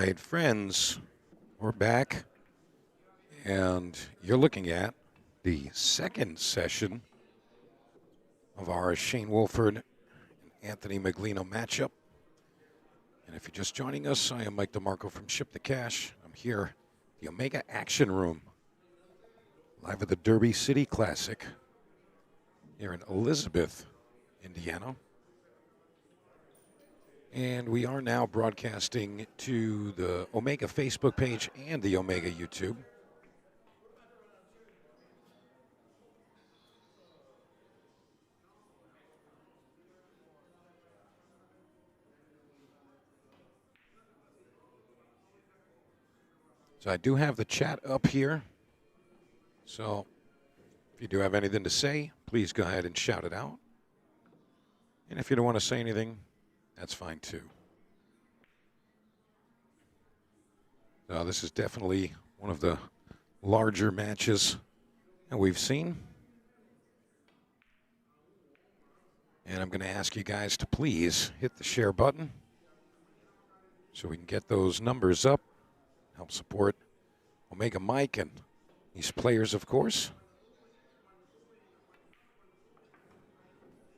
right, friends, we're back, and you're looking at the second session of our Shane Wolford and Anthony Meglino matchup. And if you're just joining us, I am Mike DeMarco from Ship to Cash. I'm here, the Omega Action Room, live at the Derby City Classic here in Elizabeth, Indiana. And we are now broadcasting to the Omega Facebook page and the Omega YouTube. So I do have the chat up here. So if you do have anything to say, please go ahead and shout it out. And if you don't want to say anything, that's fine too. This is definitely one of the larger matches that we've seen. And I'm going to ask you guys to please hit the share button so we can get those numbers up, help support Omega Mike and these players, of course.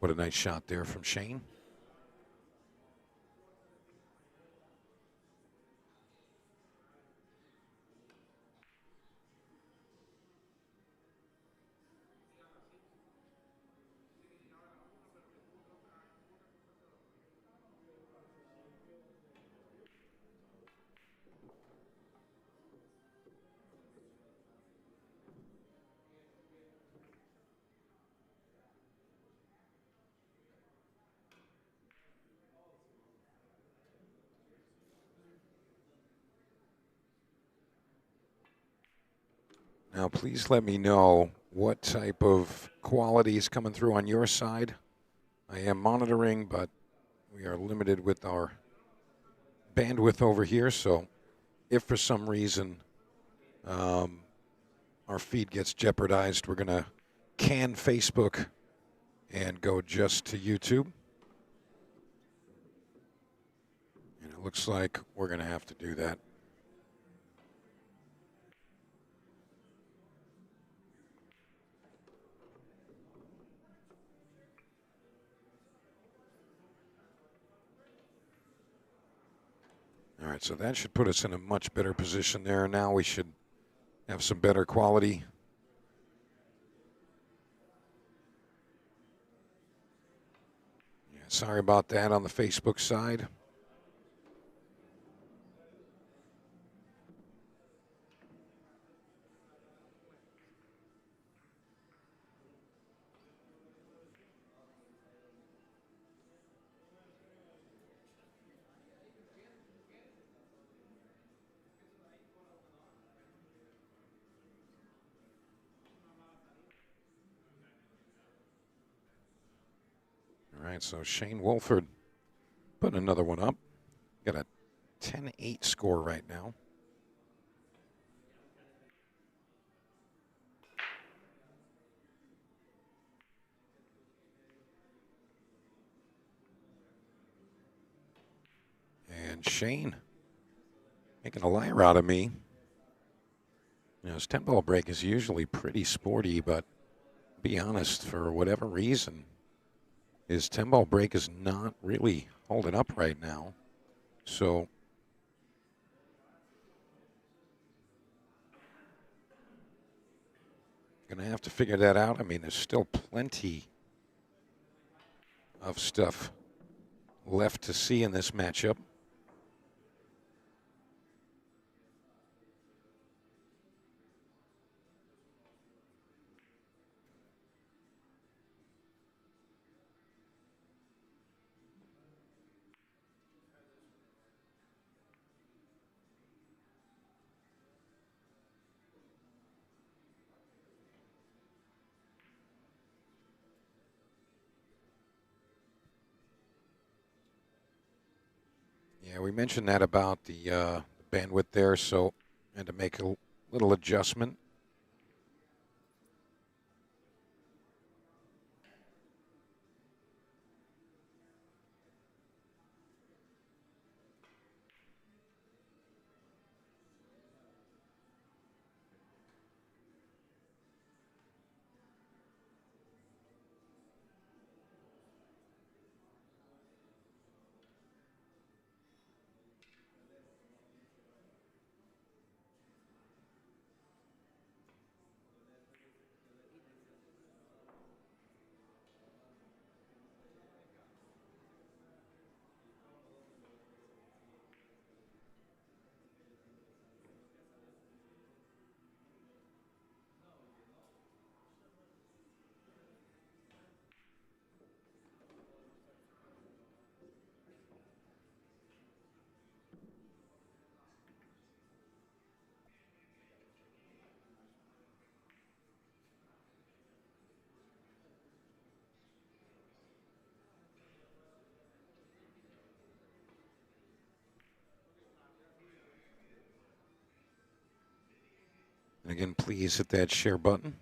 What a nice shot there from Shane. Now, please let me know what type of quality is coming through on your side. I am monitoring, but we are limited with our bandwidth over here. So if for some reason our feed gets jeopardized, we're going to can Facebook and go just to YouTube. And it looks like we're going to have to do that. All right, so that should put us in a much better position there. Now we should have some better quality. Yeah, sorry about that on the Facebook side. All right, so Shane Wolford put another one up. Got a 10-8 score right now. And Shane making a liar out of me. You know, his 10-ball break is usually pretty sporty, but to be honest, for whatever reason, his 10-ball break is not really holding up right now. So going to have to figure that out. I mean, there's still plenty of stuff left to see in this matchup. Yeah, we mentioned that about the bandwidth there, so I had to make a little adjustment. And again, please hit that share button.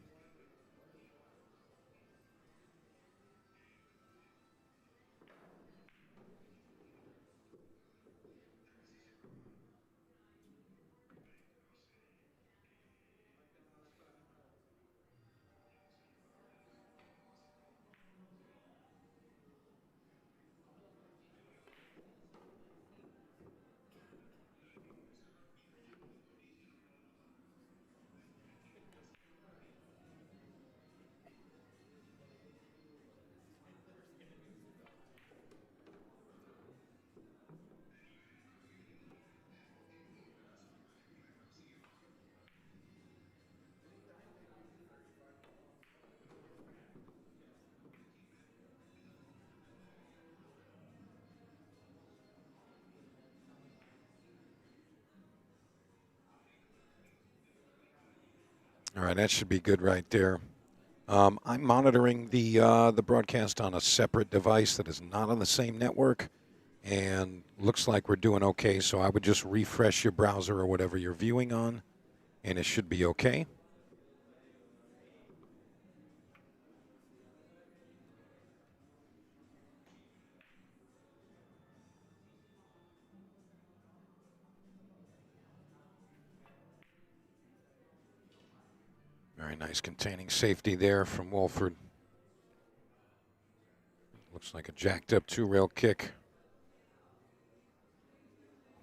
All right, that should be good right there. I'm monitoring the broadcast on a separate device that is not on the same network, and looks like we're doing okay. So I would just refresh your browser or whatever you're viewing on, and it should be okay. Very nice containing safety there from Wolford. Looks like a jacked up two-rail kick.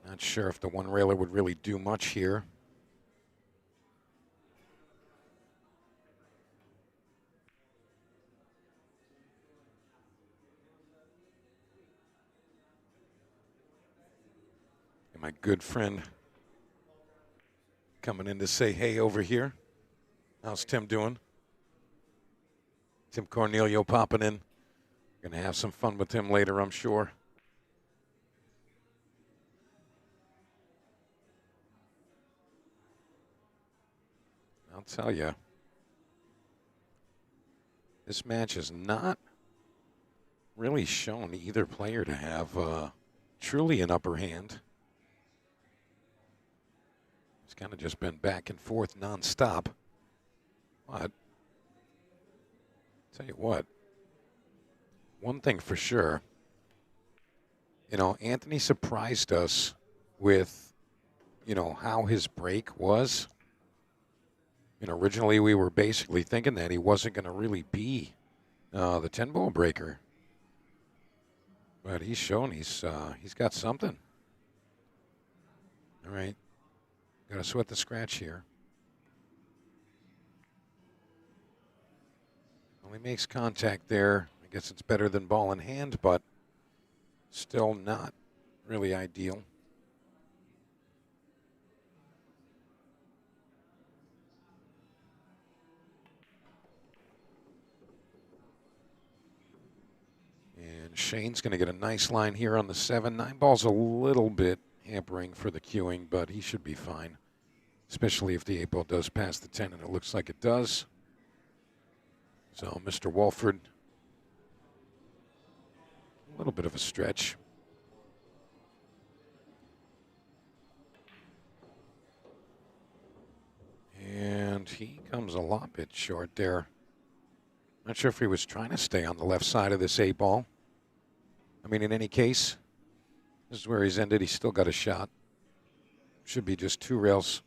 Not sure if the one-railer would really do much here. And my good friend coming in to say hey over here. How's Tim doing? Tim Cornelio popping in. Going to have some fun with him later, I'm sure. I'll tell you, this match has not really shown either player to have truly an upper hand. It's kind of just been back and forth nonstop. But tell you what, one thing for sure, you know, Anthony surprised us with, you know, how his break was. You know, originally we were basically thinking that he wasn't going to really be the 10-ball breaker. But he's shown he's got something. All right. Got to sweat the scratch here. Only makes contact there. I guess it's better than ball in hand, but still not really ideal. And Shane's going to get a nice line here on the 7. 9 ball's a little bit hampering for the queuing, but he should be fine, especially if the 8 ball does pass the 10, and it looks like it does. So Mr. Wolford, a little bit of a stretch. And he comes a lot bit short there. Not sure if he was trying to stay on the left side of this 8 ball. I mean, in any case, this is where he's ended. He's still got a shot. Should be just 2 rails.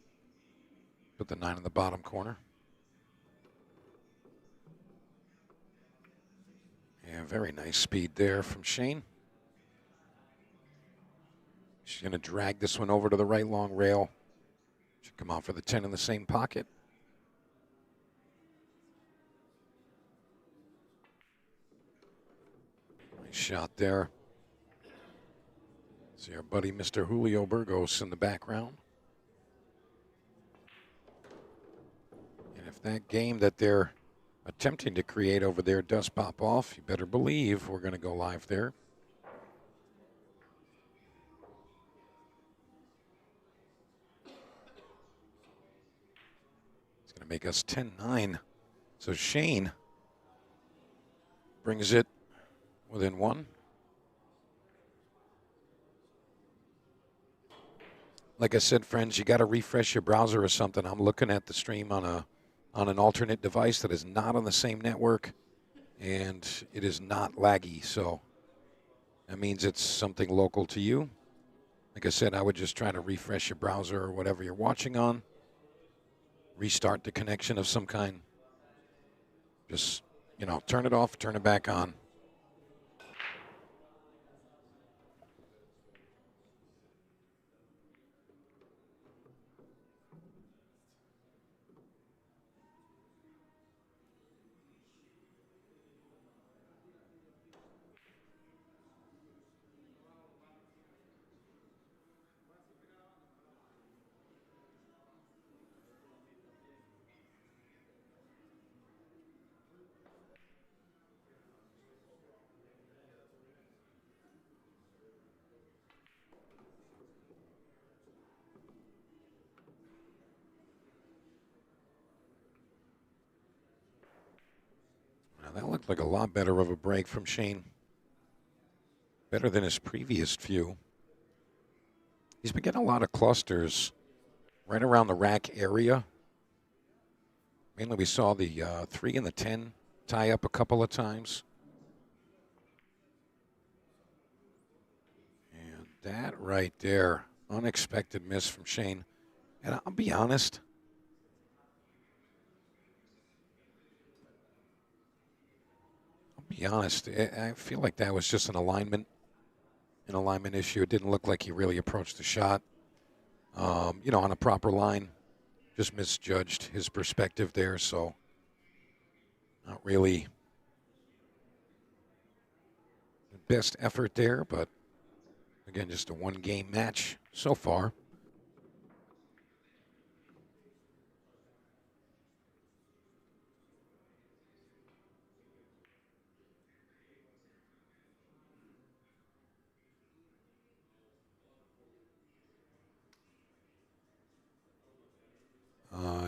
Put the 9 in the bottom corner. Yeah, very nice speed there from Shane. She's going to drag this one over to the right long rail. Should come out for the 10 in the same pocket. Nice shot there. See our buddy Mr. Julio Burgos in the background. And if that game that they're attempting to create over there does pop off, you better believe we're going to go live there. It's going to make us 10-9. So Shane brings it within 1. like I said, friends, you got to refresh your browser or something. I'm looking at the stream on an alternate device that is not on the same network, and it is not laggy. So that means it's something local to you. Like I said, I would just try to refresh your browser or whatever you're watching on. Restart the connection of some kind. Just, turn it off, turn it back on. Now, that looked like a lot better of a break from Shane. Better than his previous few. He's been getting a lot of clusters right around the rack area. Mainly we saw the 3 and the 10 tie up a couple of times. And that right there, unexpected miss from Shane. And I'll be honest, I feel like that was just an alignment issue. It didn't look like he really approached the shot, on a proper line. Just misjudged his perspective there, so not really the best effort there, but again, just a one-game match so far.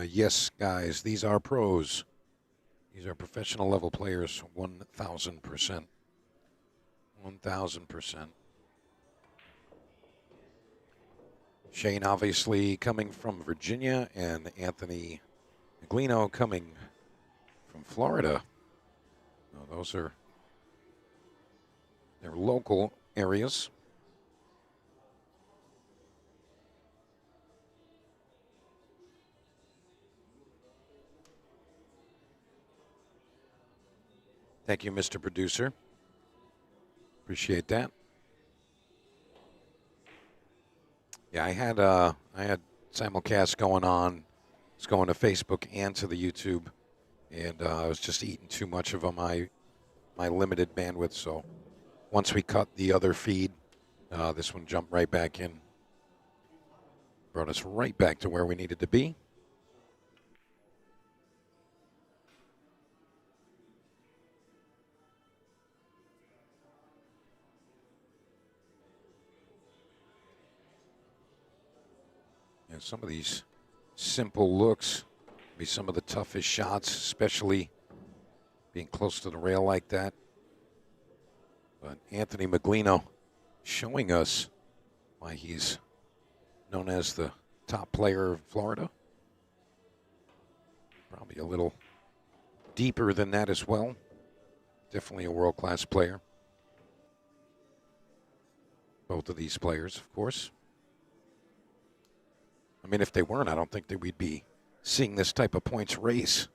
Yes, guys, these are pros. These are professional level players, 1,000%. 1,000%. Shane obviously coming from Virginia, and Anthony Meglino coming from Florida. Those are their local areas. Thank you, Mr. Producer. Appreciate that. Yeah, I had simulcast going on. It's going to Facebook and to the YouTube, and I was just eating too much of my limited bandwidth. So once we cut the other feed, this one jumped right back in. Brought us right back to where we needed to be. And some of these simple looks be some of the toughest shots, especially being close to the rail like that. But Anthony Meglino showing us why he's known as the top player of Florida. Probably a little deeper than that as well. Definitely a world-class player. Both of these players, of course. I mean, if they weren't, I don't think that we'd be seeing this type of points race.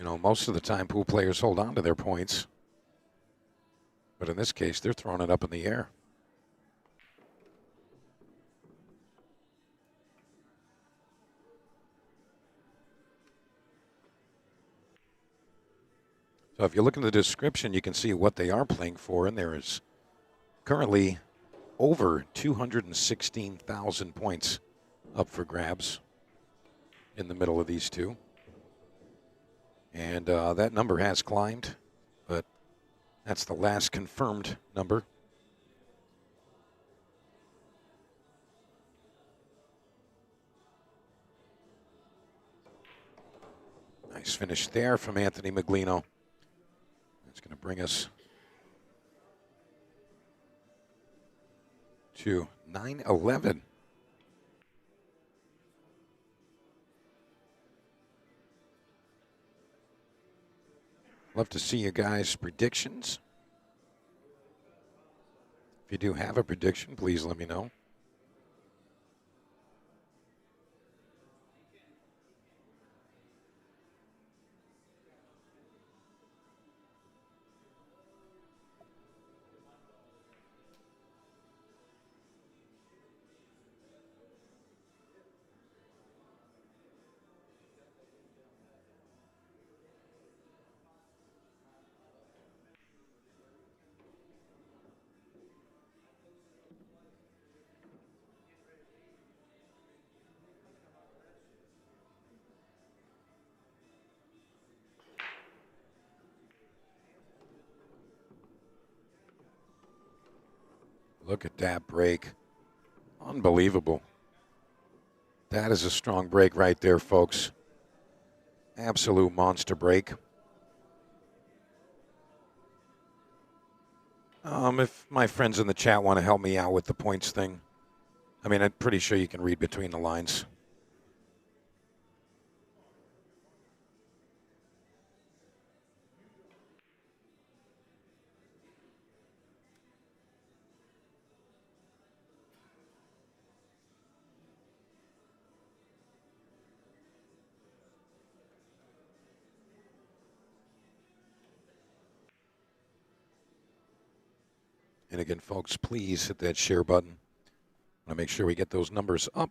Most of the time, pool players hold on to their points. But in this case, they're throwing it up in the air. So if you look in the description, you can see what they are playing for, and there is currently over 216,000 points up for grabs in the middle of these two. And that number has climbed, but that's the last confirmed number. Nice finish there from Anthony Meglino. That's going to bring us to 9-11 Love to see you guys' predictions. If you do have a prediction, please let me know. Look at that break. Unbelievable. That is a strong break right there, folks. Absolute monster break. If my friends in the chat want to help me out with the points thing, I mean, I'm pretty sure you can read between the lines. And again, folks, please hit that share button. I want to make sure we get those numbers up.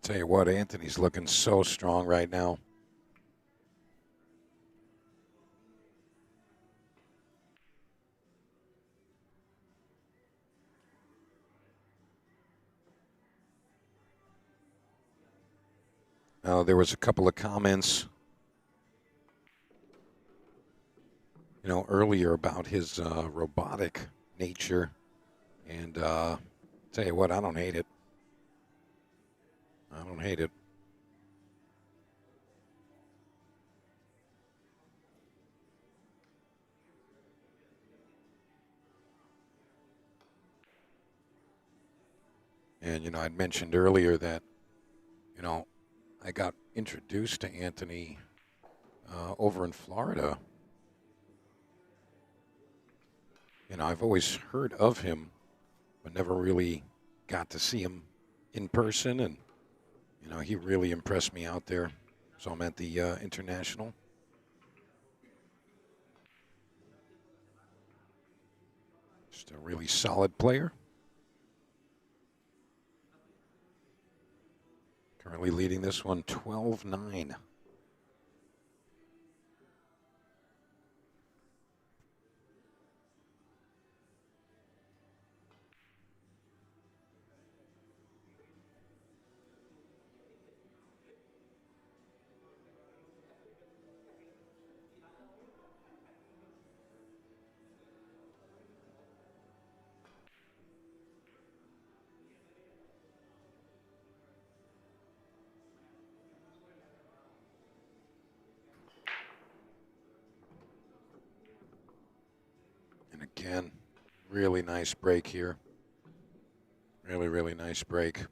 Tell you what, Anthony's looking so strong right now. There was a couple of comments, earlier about his robotic nature. And tell you what, I don't hate it. I don't hate it. And, I'd mentioned earlier that, I got introduced to Anthony over in Florida. I've always heard of him, but never really got to see him in person. And, he really impressed me out there. So I'm at the International. Just a really solid player. Currently leading this one 12-9. And again, really nice break here. Really, really nice break.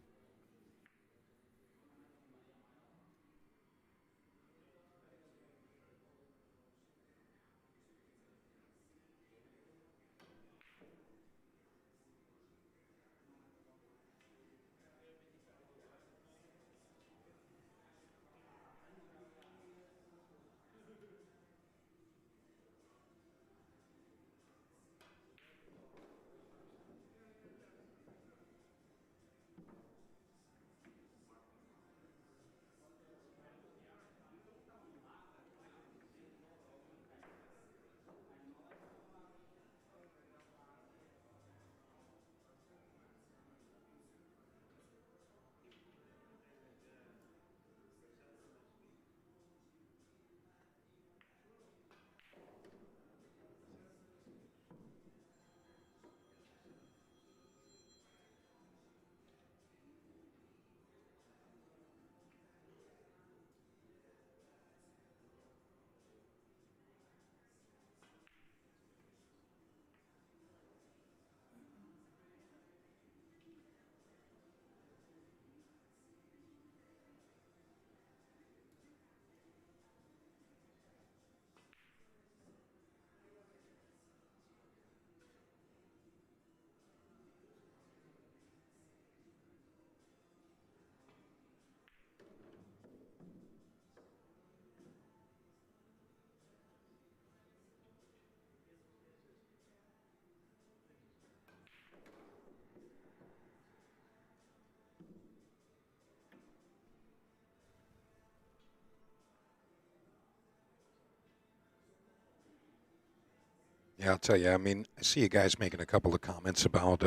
Yeah, I'll tell you. I mean, I see you guys making a couple of comments about,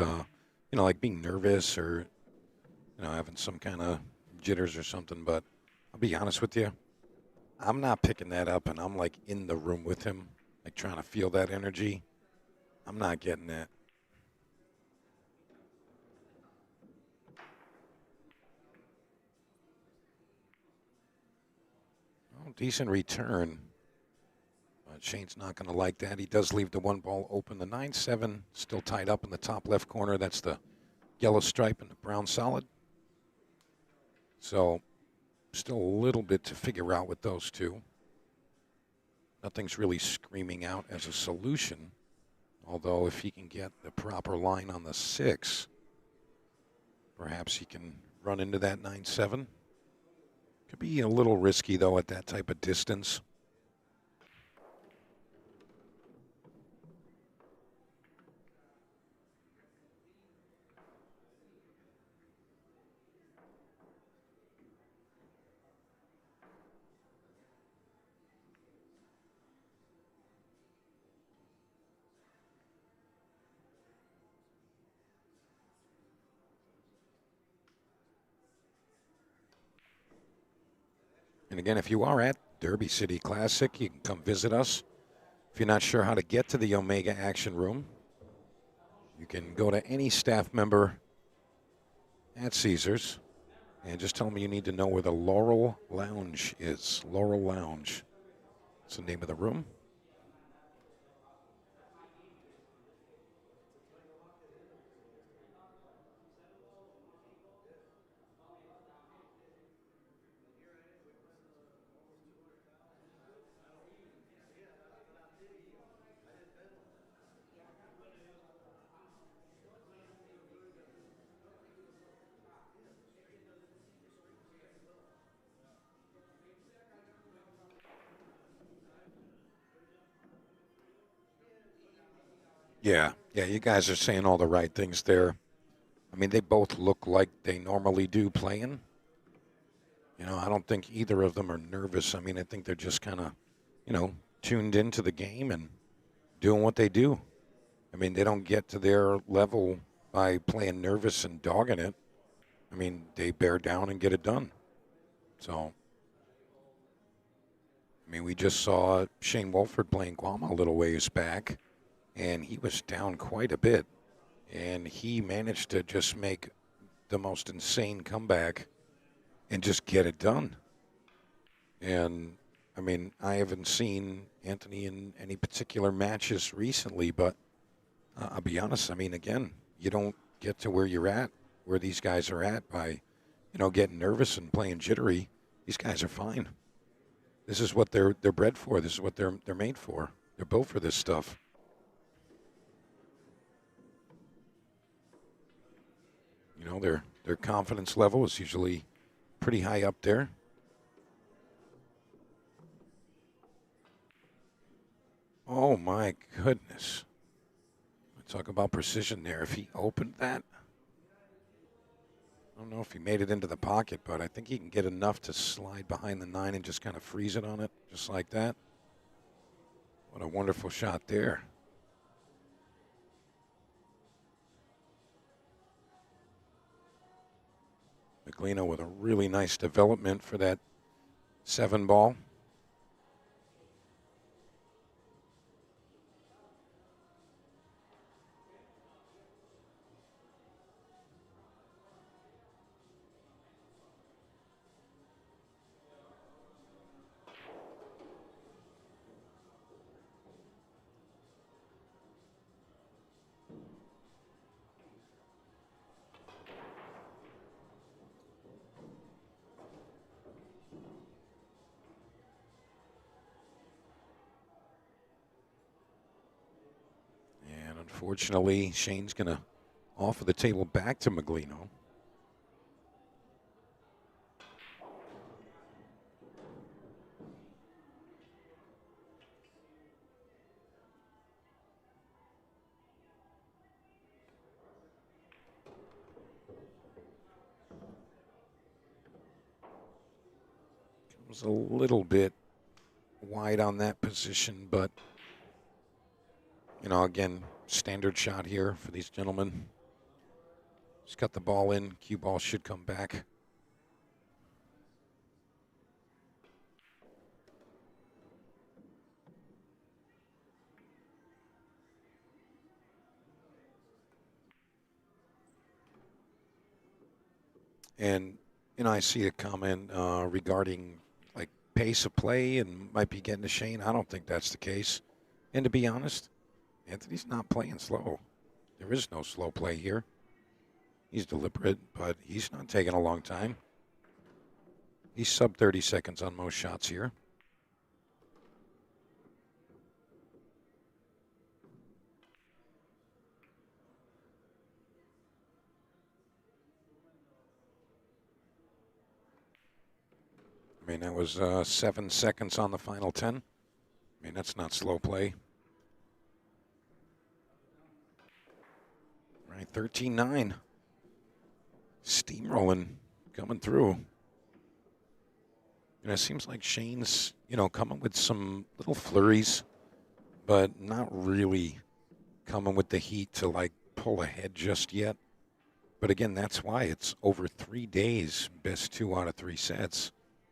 like being nervous or, having some kind of jitters or something. But I'll be honest with you, I'm not picking that up, and I'm like in the room with him, like trying to feel that energy. I'm not getting that. Oh, decent return. Shane's not going to like that. He does leave the one ball open. The 9-7 still tied up in the top left corner. That's the yellow stripe and the brown solid. So still a little bit to figure out with those two. Nothing's really screaming out as a solution. Although if he can get the proper line on the 6, perhaps he can run into that 9-7. Could be a little risky, though, at that type of distance. And again, if you are at Derby City Classic, you can come visit us. If you're not sure how to get to the Omega Action Room, you can go to any staff member at Caesars and just tell them you need to know where the Laurel Lounge is. Laurel Lounge. That's the name of the room. Yeah, you guys are saying all the right things there. I mean, they both look like they normally do playing. I don't think either of them are nervous. I mean, I think they're just kind of, tuned into the game and doing what they do. I mean, they don't get to their level by playing nervous and dogging it. I mean, they bear down and get it done. So, I mean, we just saw Shane Wolford playing Guam a little ways back, and he was down quite a bit. And he managed to just make the most insane comeback and just get it done. And, I mean, I haven't seen Anthony in any particular matches recently, but I'll be honest. I mean, again, you don't get to where you're at, where these guys are at by, getting nervous and playing jittery. These guys are fine. This is what they're bred for. This is what they're made for. They're built for this stuff. Their confidence level is usually pretty high up there. Oh my goodness. Talk about precision there. If he opened that, I don't know if he made it into the pocket, but I think he can get enough to slide behind the 9 and just kind of freeze it on it, just like that. What a wonderful shot there. Meglino with a really nice development for that 7 ball. Unfortunately, Shane's going to offer the table back to Meglino. It was a little bit wide on that position, but, again, standard shot here for these gentlemen. Just got the ball in. Cue ball should come back. And, I see a comment regarding, like, pace of play and might be getting to Shane. I don't think that's the case. And to be honest, Anthony's not playing slow. There is no slow play here. He's deliberate, but he's not taking a long time. He's sub 30 seconds on most shots here. I mean, that was 7 seconds on the final 10. I mean, that's not slow play. Right, 13-9. Steamrolling, coming through. It seems like Shane's, coming with some little flurries, but not really coming with the heat to, like, pull ahead just yet. But again, that's why it's over 3 days, best 2 out of 3 sets,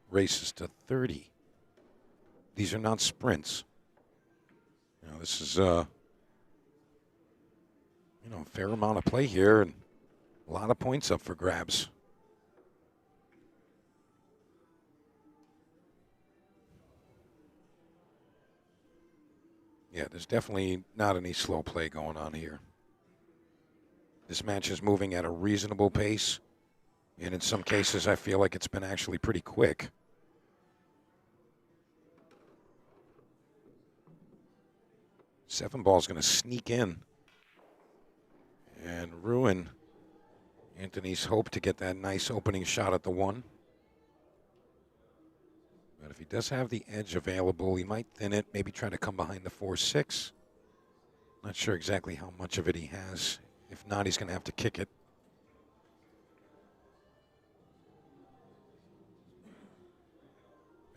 races to 30. These are not sprints. This is, a fair amount of play here and a lot of points up for grabs. Yeah, there's definitely not any slow play going on here. This match is moving at a reasonable pace, and in some cases I feel like it's been actually pretty quick. Seven ball's going to sneak in and ruin Anthony's hope to get that nice opening shot at the 1. But if he does have the edge available, he might thin it, maybe try to come behind the 4-6. Not sure exactly how much of it he has. If not, he's going to have to kick it.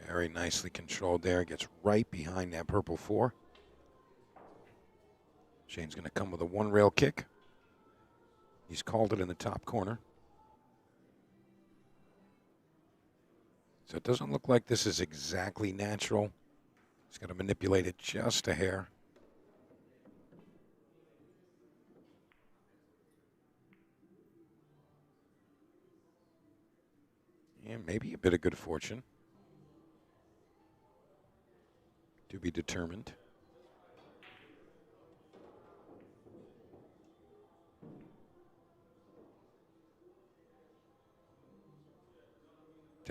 Very nicely controlled there. Gets right behind that purple 4. Shane's going to come with a 1-rail kick. He's called it in the top corner. So it doesn't look like this is exactly natural. He's got to manipulate it just a hair. And maybe a bit of good fortune. To be determined.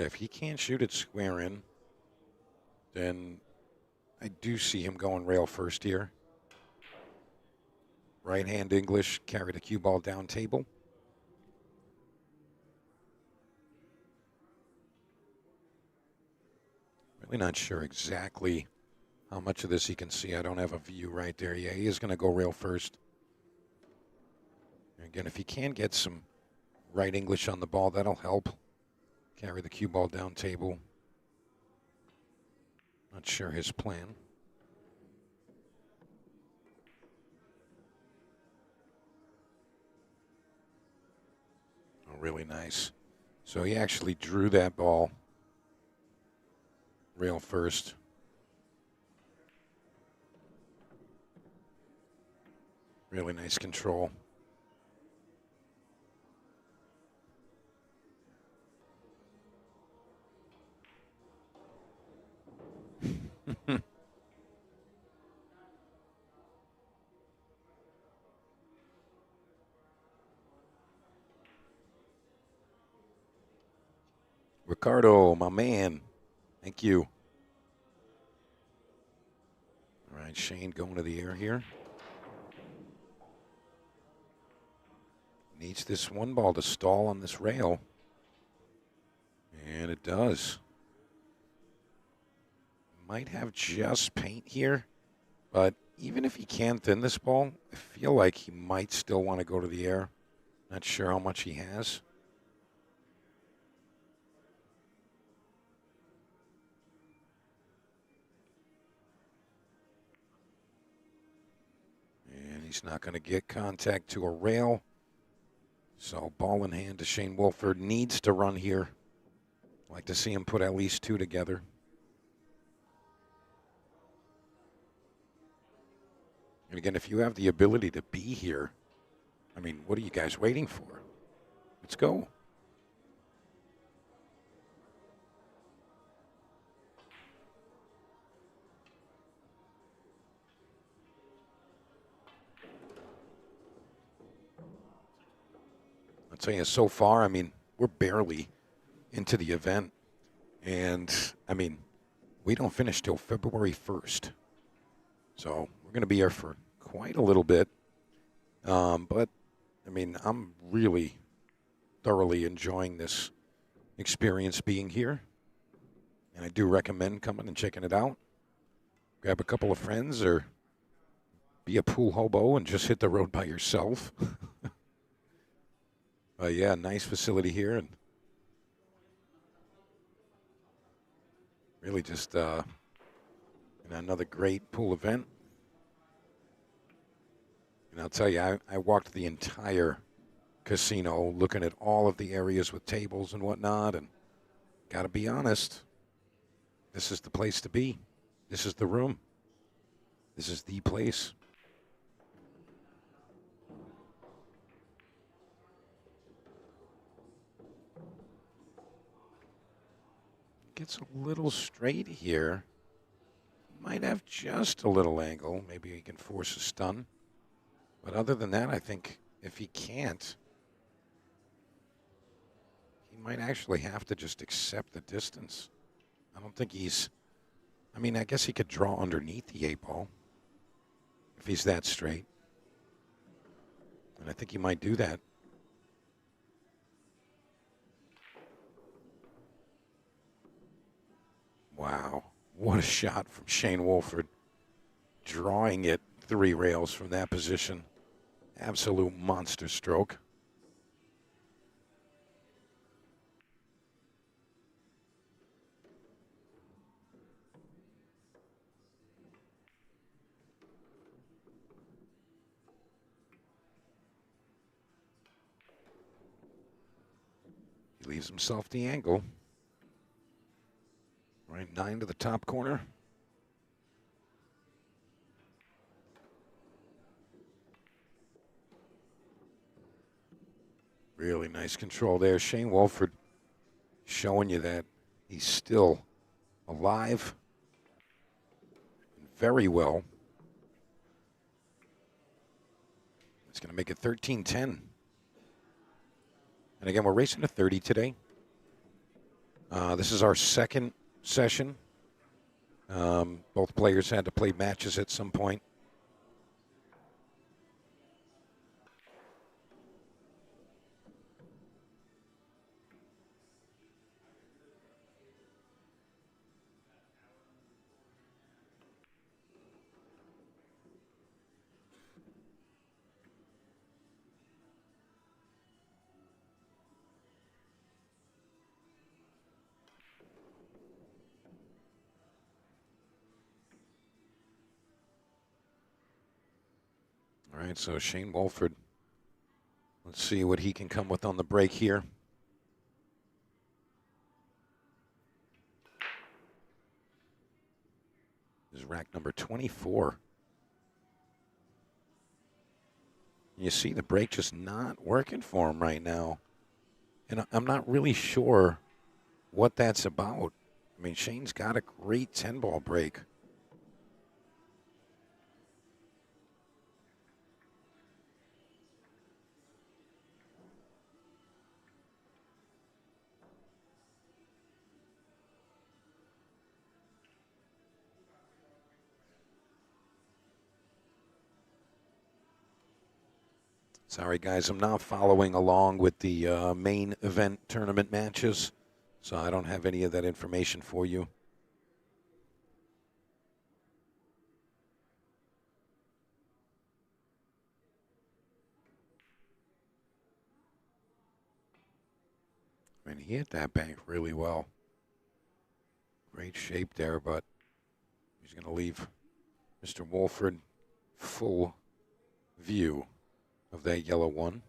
if he can't shoot it square in, then I do see him going rail first here. Right hand English, carry the cue ball down table. Really not sure exactly how much of this he can see. I don't have a view right there. Yeah, he is going to go rail first. And again, if he can get some right English on the ball, that'll help. Carry the cue ball down table. Not sure his plan. Oh, really nice. So he actually drew that ball rail first. Really nice control. Ricardo, my man. Thank you. All right, Shane going to the air here. Needs this one ball to stall on this rail. And it does. Might have just paint here, but even if he can't thin this ball, I feel like he might still want to go to the air. Not sure how much he has. And he's not going to get contact to a rail. So ball in hand to Shane Wolford. Needs to run here. I'd like to see him put at least two together. And again, if you have the ability to be here, I mean, what are you guys waiting for? Let's go. I'll tell you, so far, I mean, we're barely into the event. And, I mean, we don't finish till February 1st. So we're going to be here for quite a little bit. But, I mean, I'm really thoroughly enjoying this experience being here. And I do recommend coming and checking it out. Grab a couple of friends or be a pool hobo and just hit the road by yourself. Yeah, nice facility here. And really just another great pool event. And I'll tell you, I walked the entire casino looking at all of the areas with tables and whatnot, and got to be honest, this is the place to be. This is the room. This is the place. Gets a little straight here. Might have just a little angle. Maybe he can force a stun. But other than that, I think if he can't, he might actually have to just accept the distance. I don't think he's... I mean, I guess he could draw underneath the 8-ball if he's that straight. And I think he might do that. Wow. What a shot from Shane Wolford. Drawing it 3 rails from that position. Absolute monster stroke. He leaves himself the angle. Right 9 to the top corner. Really nice control there. Shane Wolford showing you that he's still alive very well. It's going to make it 13-10. And again, we're racing to 30 today. This is our second session. Both players had to play matches at some point. All right, so Shane Wolford. Let's see what he can come with on the break here. This is rack number 24. You see the break just not working for him right now. And I'm not really sure what that's about. I mean, Shane's got a great 10-ball break. Sorry, guys, I'm not following along with the main event tournament matches, so I don't have any of that information for you. I mean, he hit that bank really well. Great shape there, but he's going to leave Mr. Wolford full view of that yellow one.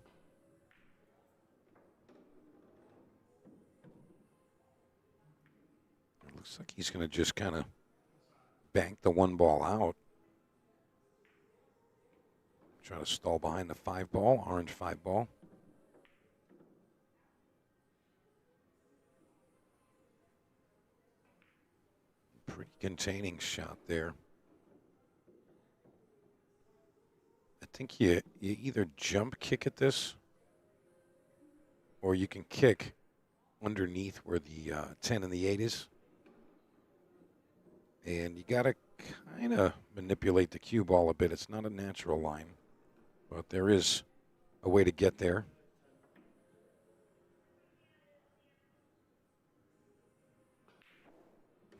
It looks like he's going to just kind of bank the one ball out. Try to stall behind the 5-ball, orange 5-ball. Pretty containing shot there. I think you either jump kick at this, or you can kick underneath where the 10 and the 8 is. And you got to kind of manipulate the cue ball a bit. It's not a natural line, but there is a way to get there.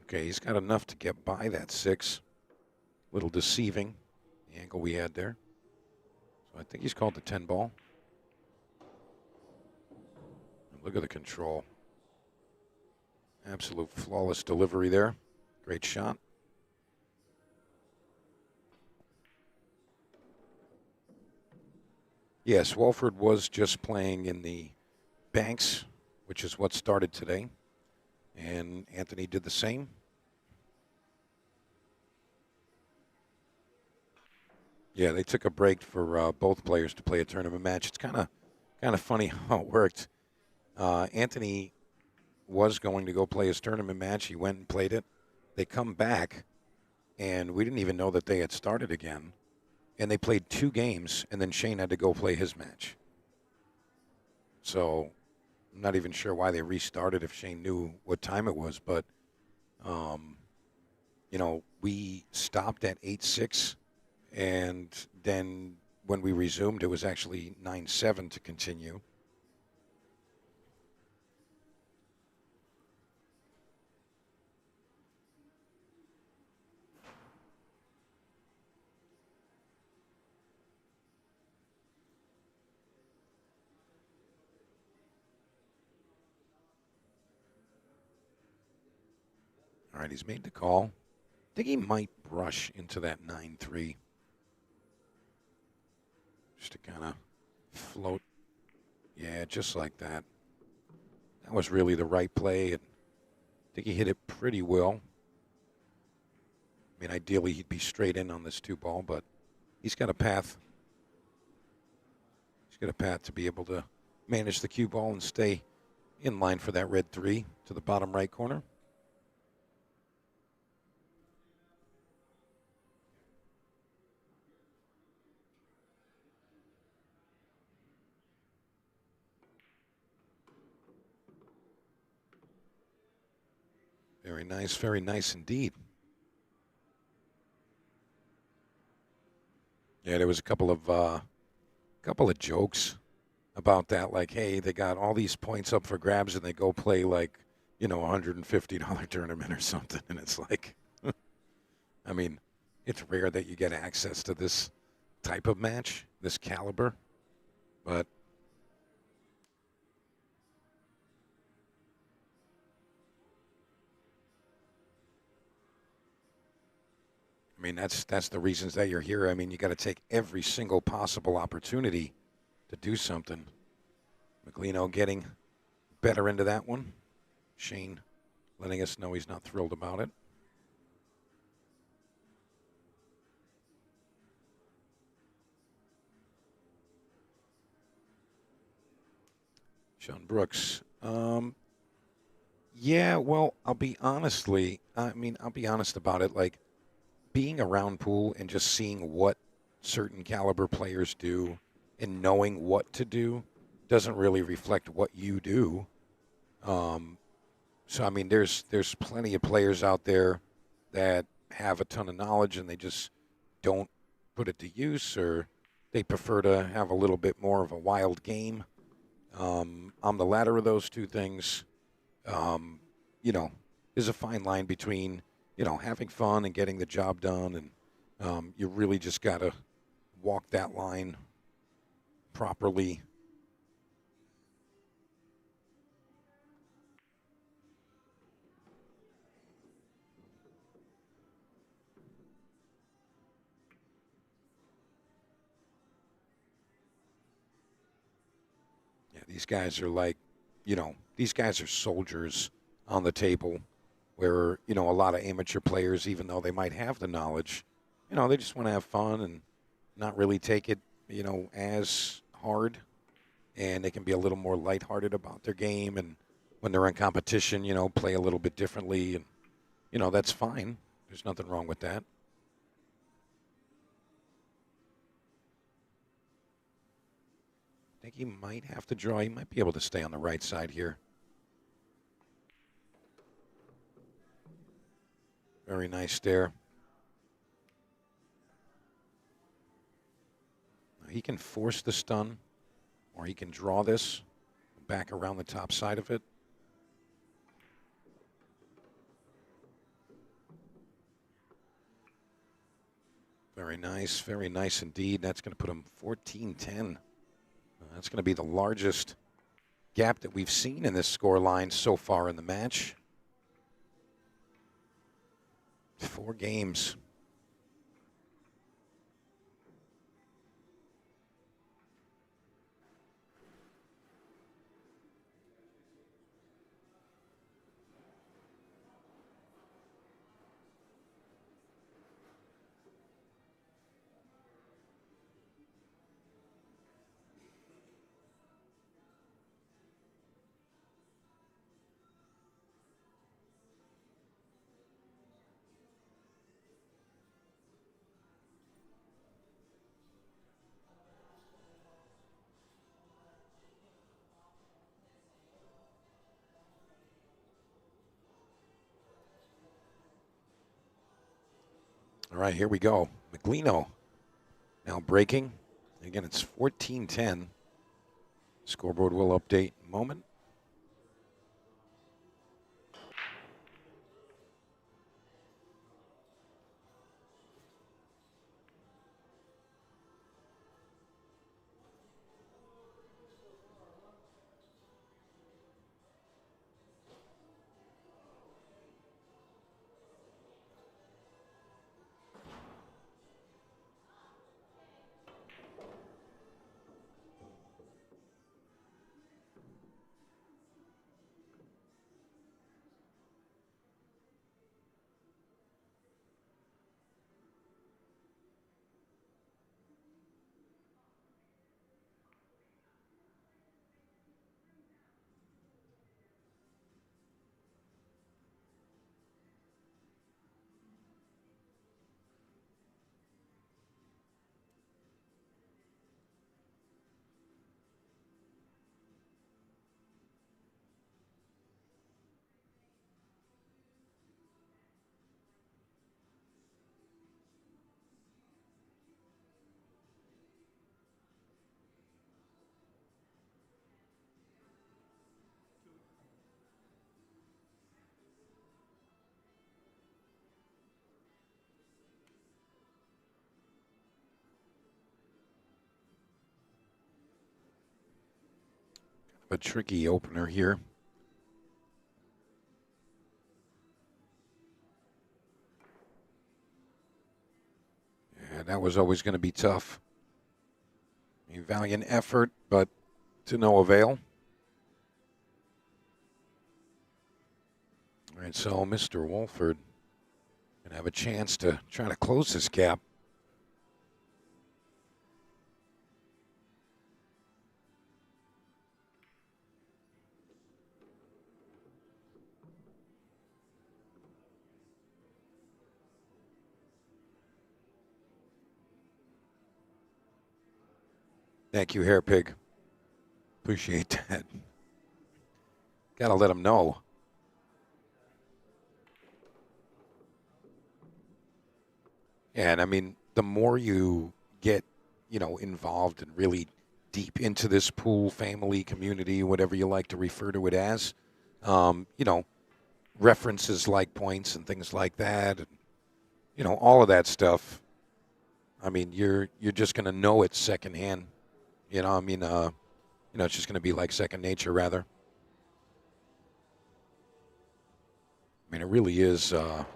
Okay, he's got enough to get by that 6. A little deceiving, the angle we had there. So I think he's called the 10-ball. Look at the control. Absolute flawless delivery there. Great shot. Yes, Wolford was just playing in the banks, which is what started today. And Anthony did the same. Yeah, they took a break for both players to play a tournament match. It's kind of funny how it worked. Anthony was going to go play his tournament match. He went and played it. They come back, and we didn't even know that they had started again. And they played 2 games, and then Shane had to go play his match. So I'm not even sure why they restarted if Shane knew what time it was. But, we stopped at 8-6. And then when we resumed, it was actually 9-7 to continue. All right, he's made the call. I think he might brush into that 9-3. Just to kind of float. Yeah, just like that. That was really the right play. And I think he hit it pretty well. I mean, ideally, he'd be straight in on this 2-ball, but he's got a path. He's got a path to be able to manage the cue ball and stay in line for that red 3 to the bottom right corner. very nice indeed. Yeah, there was a couple of jokes about that, like, hey, they got all these points up for grabs and they go play like, $150 tournament or something, and it's like, I mean, it's rare that you get access to this type of match, this caliber, but I mean, that's the reasons that you're here. I mean, you got to take every single possible opportunity to do something. Meglino getting better into that one. Shane letting us know he's not thrilled about it. Sean Brooks. Yeah, well, I'll be honest about it. Like, being around pool and just seeing what certain caliber players do and knowing what to do doesn't really reflect what you do. Um, so I mean, there's plenty of players out there that have a ton of knowledge and they just don't put it to use, or they prefer to have a little bit more of a wild game. I'm the latter of those two things. Um, you know, there's a fine line between having fun and getting the job done, and you really just got to walk that line properly. Yeah, these guys are like, these guys are soldiers on the table where, a lot of amateur players, even though they might have the knowledge, they just want to have fun and not really take it, as hard. And they can be a little more lighthearted about their game. And when they're in competition, play a little bit differently. And, that's fine. There's nothing wrong with that. I think he might have to draw. He might be able to stay on the right side here. Very nice there. He can force the stun, or he can draw this back around the top side of it. Very nice indeed. That's going to put him 14-10. That's going to be the largest gap that we've seen in this score line so far in the match. 4 games. All right, here we go. Meglino now breaking. Again, it's 14-10. Scoreboard will update in a moment. a tricky opener here. Yeah, that was always going to be tough. A valiant effort, but to no avail. All right, so Mr. Wolford going to have a chance to try to close this gap. Thank you, Hair Pig. Appreciate that. Got to let him know. Yeah, and I mean, the more you get, involved and really deep into this pool family community, whatever you like to refer to it as, um, you know, references like points and things like that, and, all of that stuff. I mean, you're just going to know it secondhand. It's just going to be like second nature, rather. I mean, it really is a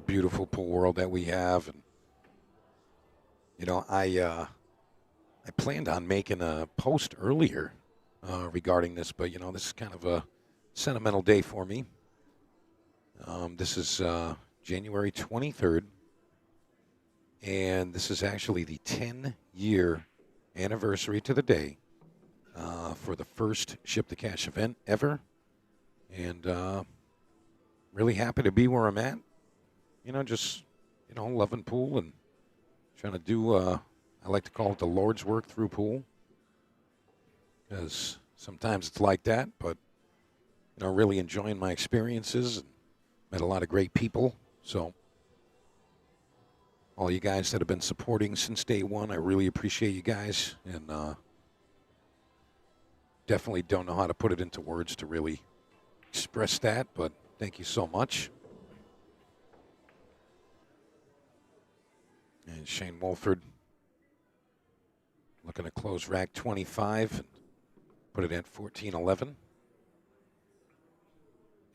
beautiful pool world that we have, and I planned on making a post earlier regarding this, but this is kind of a sentimental day for me. This is January 23rd, and this is actually the 10-year anniversary to the day for the first Ship to Cash event ever, and really happy to be where I'm at. Just loving pool and trying to do. I like to call it the Lord's work through pool, because sometimes it's like that. But really enjoying my experiences and met a lot of great people. So all you guys that have been supporting since day one, I really appreciate you guys, and definitely don't know how to put it into words to really express that, but thank you so much. And Shane Wolford looking to close rack 25 and put it at 14-11.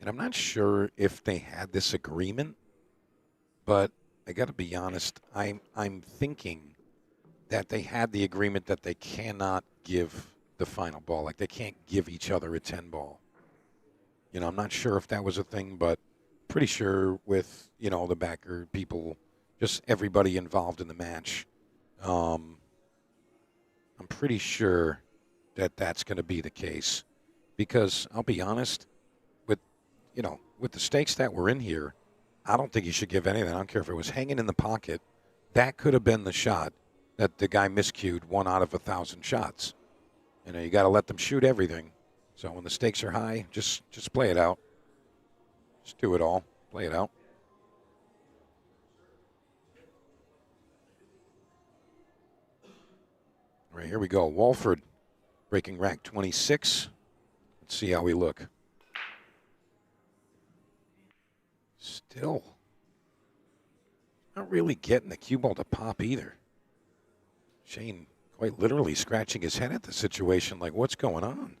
And I'm not sure if they had this agreement, but I got to be honest, I'm thinking that they had the agreement that they cannot give the final ball. Like, they can't give each other a 10 ball. I'm not sure if that was a thing, but pretty sure with, the backer people, just everybody involved in the match, I'm pretty sure that that's going to be the case. Because I'll be honest, with the stakes that were in here, I don't think you should give anything. I don't care if it was hanging in the pocket. That could have been the shot that the guy miscued 1 out of 1,000 shots. You got to let them shoot everything. So when the stakes are high, just play it out. Just do it all. Play it out. All right, here we go. Wolford breaking rack 26. Let's see how we look. Still not really getting the cue ball to pop either. Shane quite literally scratching his head at the situation, like, what's going on?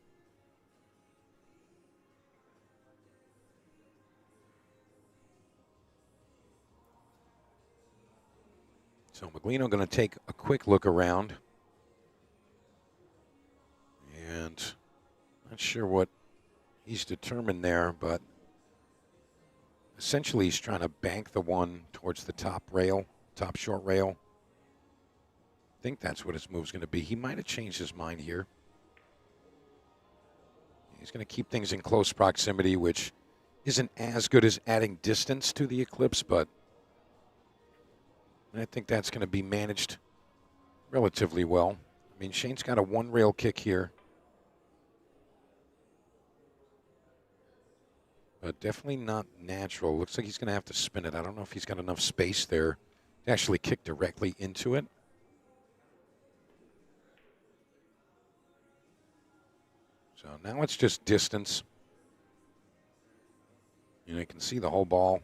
So Meglino going to take a quick look around. And not sure what he's determined there, but essentially he's trying to bank the one towards the top rail, top short rail. I think that's what his move's going to be. He might have changed his mind here. He's going to keep things in close proximity, which isn't as good as adding distance to the Eclipse, but I think that's going to be managed relatively well. I mean, Shane's got a one-rail kick here, but definitely not natural. Looks like he's going to have to spin it. I don't know if he's got enough space there to actually kick directly into it. So now it's just distance. You can see the whole ball.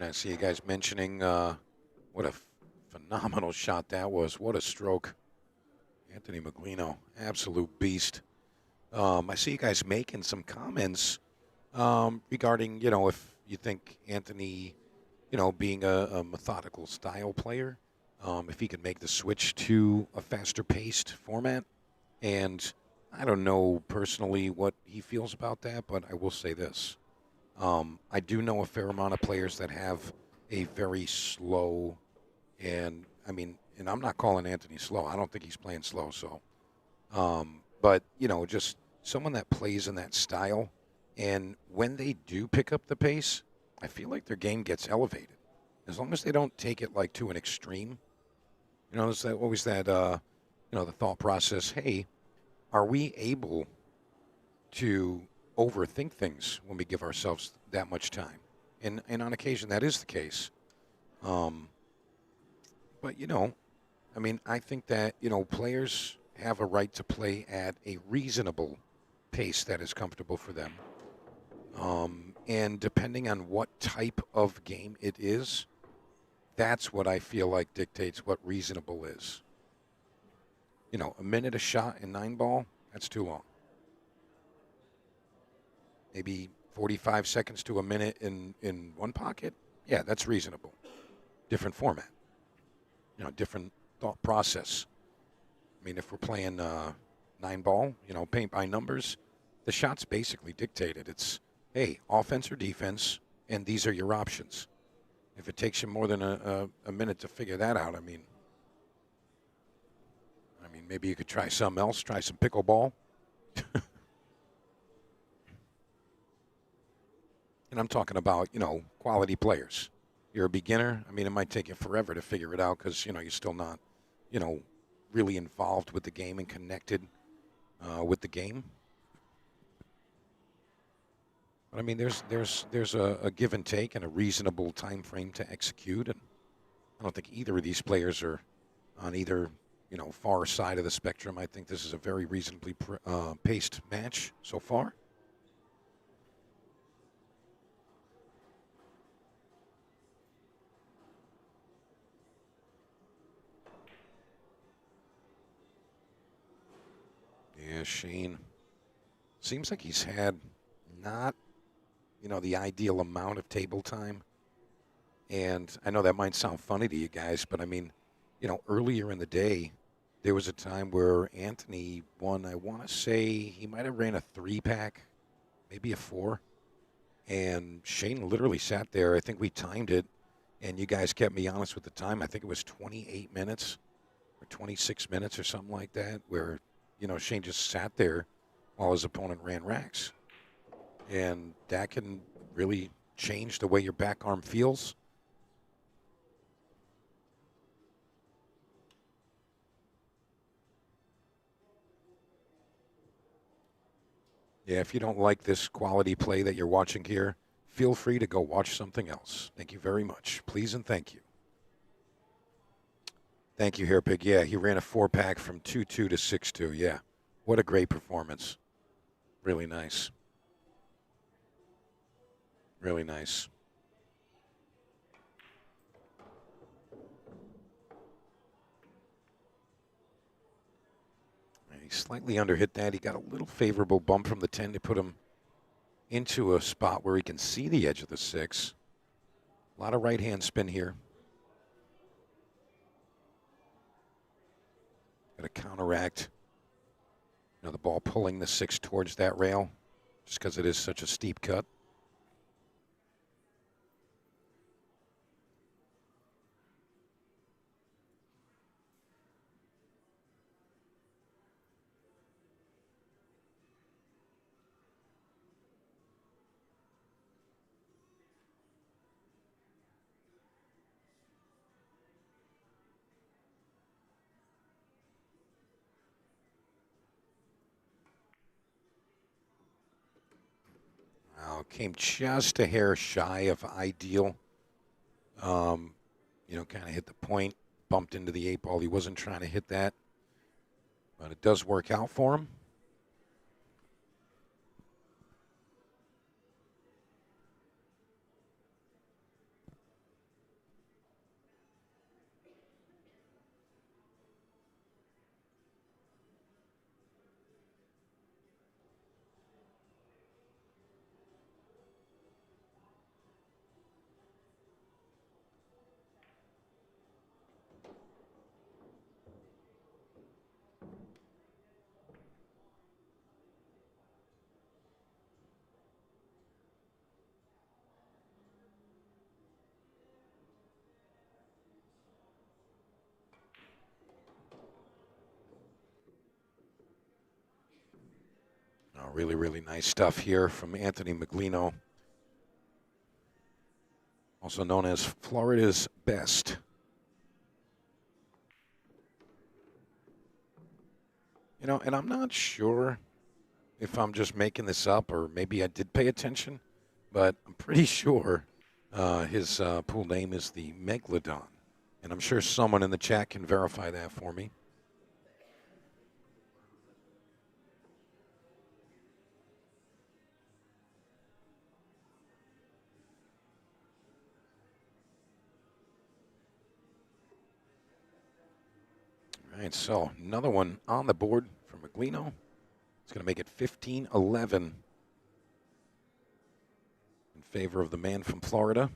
And I see you guys mentioning what a phenomenal shot that was. What a stroke. Anthony Meglino, absolute beast. I see you guys making some comments regarding, if you think Anthony, being a methodical style player, if he could make the switch to a faster paced format. And I don't know personally what he feels about that, but I will say this. I do know a fair amount of players that have a very slow, and I'm not calling Anthony slow. I don't think he's playing slow. So, but just someone that plays in that style, and when they do pick up the pace, I feel like their game gets elevated, as long as they don't take it like to an extreme. There's that always that the thought process. Hey, are we able to overthink things when we give ourselves that much time? And on occasion, that is the case. Um, but I think that players have a right to play at a reasonable pace that is comfortable for them. And depending on what type of game it is, that's what I feel like dictates what reasonable is. A minute a shot in 9-ball, that's too long. Maybe 45 seconds to a minute in one pocket, yeah, that's reasonable. Different format, different thought process. If we're playing 9-ball, paint by numbers, the shot's basically dictated. It's, hey, offense or defense, and these are your options. If it takes you more than a minute to figure that out, maybe you could try something else, try some pickleball. And I'm talking about, quality players. You're a beginner. It might take you forever to figure it out because, you're still not, really involved with the game and connected with the game. But there's a give and take and a reasonable time frame to execute, and I don't think either of these players are on either far side of the spectrum. I think this is a very reasonably paced match so far. Yeah, Shane seems like he's had not the ideal amount of table time. And I know that might sound funny to you guys, but earlier in the day, there was a time where Anthony won. I want to say he might have ran a 3-pack, maybe a 4. And Shane literally sat there. I think we timed it, and you guys kept me honest with the time. I think it was 28 minutes or 26 minutes or something like that, where, Shane just sat there while his opponent ran racks. And that can really change the way your back arm feels. Yeah, if you don't like this quality play that you're watching here, feel free to go watch something else. Thank you very much. Please and thank you. Thank you, Hairpig. Yeah, he ran a 4-pack from 2-2 to 6-2. Yeah, what a great performance. Really nice. Really nice. He slightly underhit that. He got a little favorable bump from the 10 to put him into a spot where he can see the edge of the 6. A lot of right-hand spin here. Got to counteract. The ball pulling the 6 towards that rail just because it is such a steep cut. Came just a hair shy of ideal. Kind of hit the point, bumped into the 8-ball. He wasn't trying to hit that, but it does work out for him. Really, really nice stuff here from Anthony Meglino, also known as Florida's Best. You know, and I'm not sure if I'm just making this up or maybe I did pay attention, but I'm pretty sure his pool name is the Megalodon. And I'm sure someone in the chat can verify that for me. All right, so another one on the board for Meglino. It's going to make it 15-11 in favor of the man from Florida.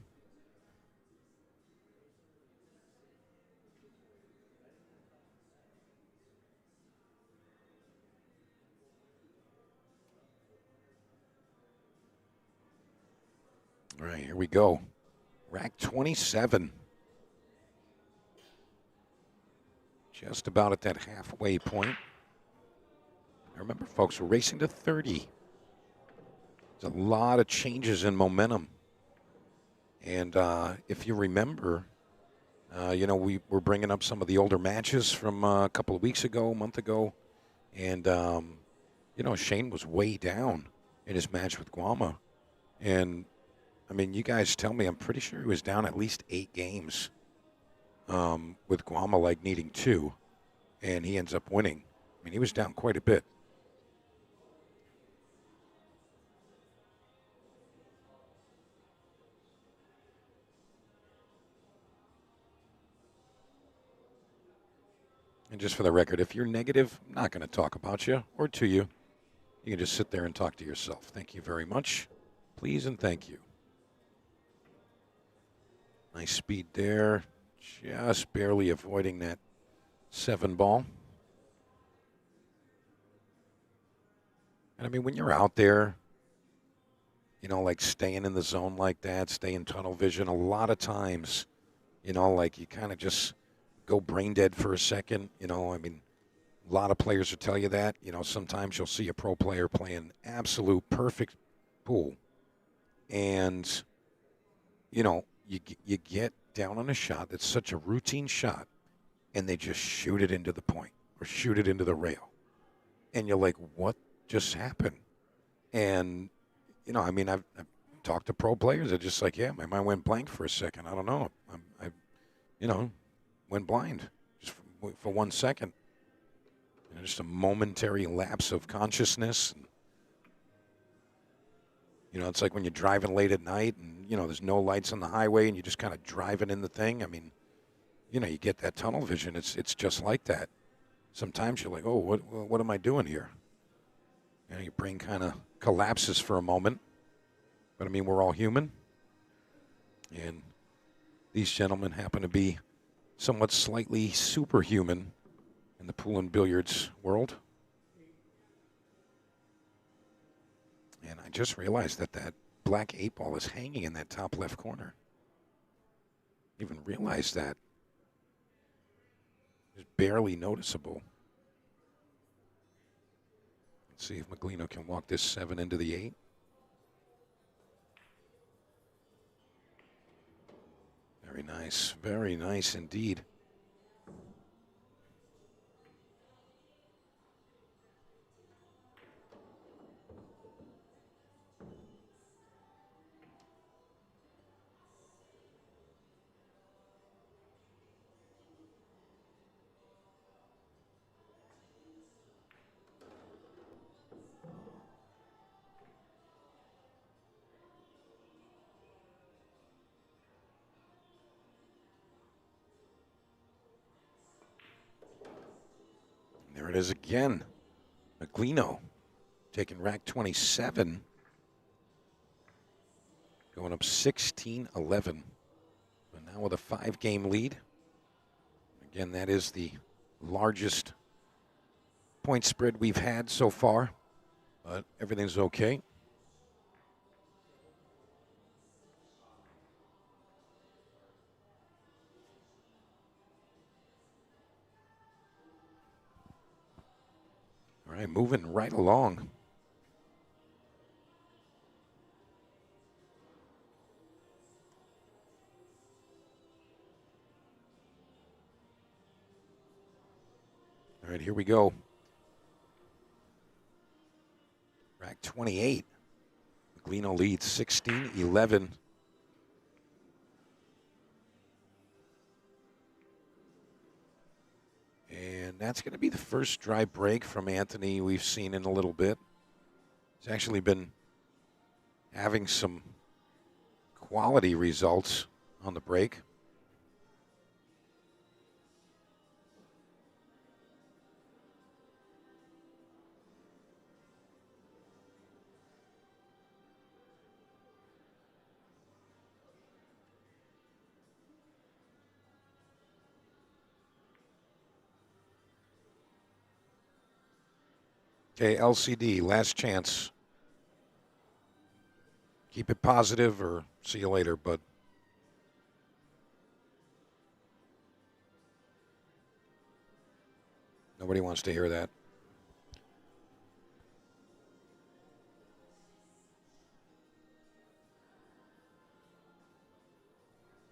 All right, here we go. Rack 27. Just about at that halfway point. Remember, folks, we're racing to 30. There's a lot of changes in momentum. And if you remember, you know, we were bringing up some of the older matches from a couple of weeks ago, a month ago. And, you know, Shane was way down in his match with Guama. And, I mean, you guys tell me, I'm pretty sure he was down at least 8 games with Guama, like, needing 2. And he ends up winning. I mean, he was down quite a bit. And just for the record, if you're negative, I'm not going to talk about you or to you. You can just sit there and talk to yourself. Thank you very much. Please and thank you. Nice speed there. Just barely avoiding that 7 ball. And I mean, when you're out there, you know, like staying in the zone like that, stay in tunnel vision, a lot of times, you know, like you kind of just go brain dead for a second. You know, I mean, a lot of players will tell you that. You know, sometimes you'll see a pro player playing absolute perfect pool. And, you know, you get down on a shot that's such a routine shot, and they just shoot it into the point or shoot it into the rail. And you're like, what just happened? And, you know, I mean, I've talked to pro players. They're just like, yeah, my mind went blank for a second. I don't know. I you know, went blind just for 1 second. You know, just a momentary lapse of consciousness. You know, it's like when you're driving late at night and, you know, there's no lights on the highway and you're just kind of driving in the thing. I mean, you know, you get that tunnel vision. It's just like that. Sometimes you're like, oh, what am I doing here? You know, your brain kind of collapses for a moment. But, I mean, we're all human. And these gentlemen happen to be somewhat slightly superhuman in the pool and billiards world. And I just realized that black 8 ball is hanging in that top left corner. Even realized that. It's barely noticeable. Let's see if Meglino can walk this 7 into the 8. Very nice indeed. There it is again. Meglino taking rack 27. Going up 16-11. But now with a 5-game lead. Again, that is the largest point spread we've had so far. But everything's okay. All right, moving right along. All right, here we go. Rack 28. Meglino leads 16-11. And that's going to be the first dry break from Anthony we've seen in a little bit. He's actually been having some quality results on the break. Okay, LCD, last chance. Keep it positive or see you later, bud. Nobody wants to hear that.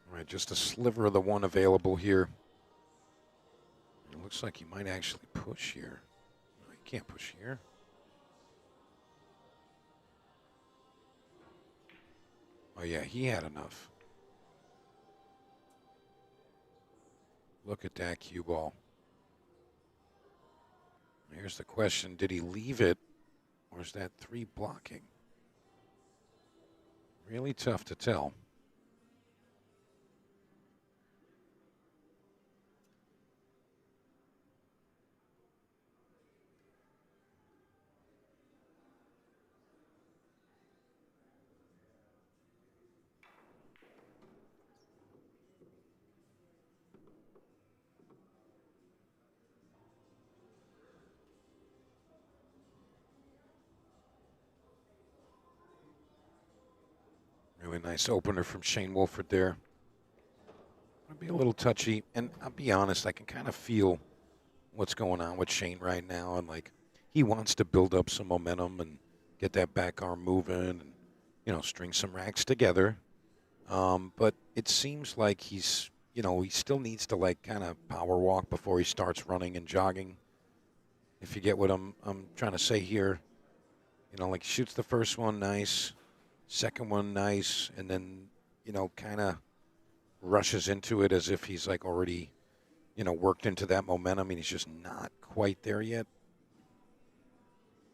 All right, just a sliver of the one available here. It looks like he might actually push here. No, he can't push here. Oh, yeah, he had enough. Look at that cue ball. Here's the question. Did he leave it, or is that 3 blocking? Really tough to tell. Really nice opener from Shane Wolford there. It'll be a little touchy, and I'll be honest, I can kind of feel what's going on with Shane right now, and like he wants to build up some momentum and get that back arm moving, and string some racks together. But it seems like he's, he still needs to like kind of power walk before he starts running and jogging. If you get what I'm trying to say here, like shoots the first one nice, second one nice, and then kind of rushes into it as if he's like already worked into that momentum, and he's just not quite there yet.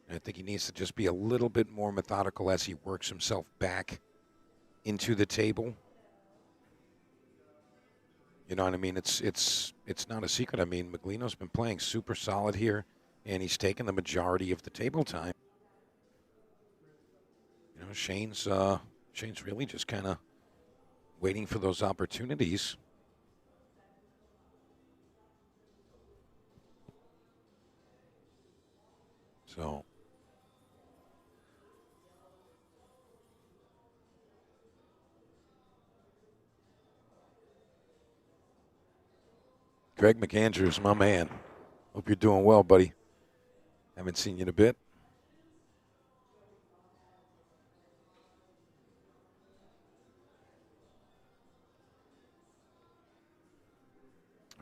And I think he needs to just be a little bit more methodical as he works himself back into the table. You know what I mean? It's not a secret. I mean, Meglino's been playing super solid here, and he's taken the majority of the table time. Shane's really just kind of waiting for those opportunities. So Greg McAndrews, my man. Hope you're doing well, buddy. Haven't seen you in a bit.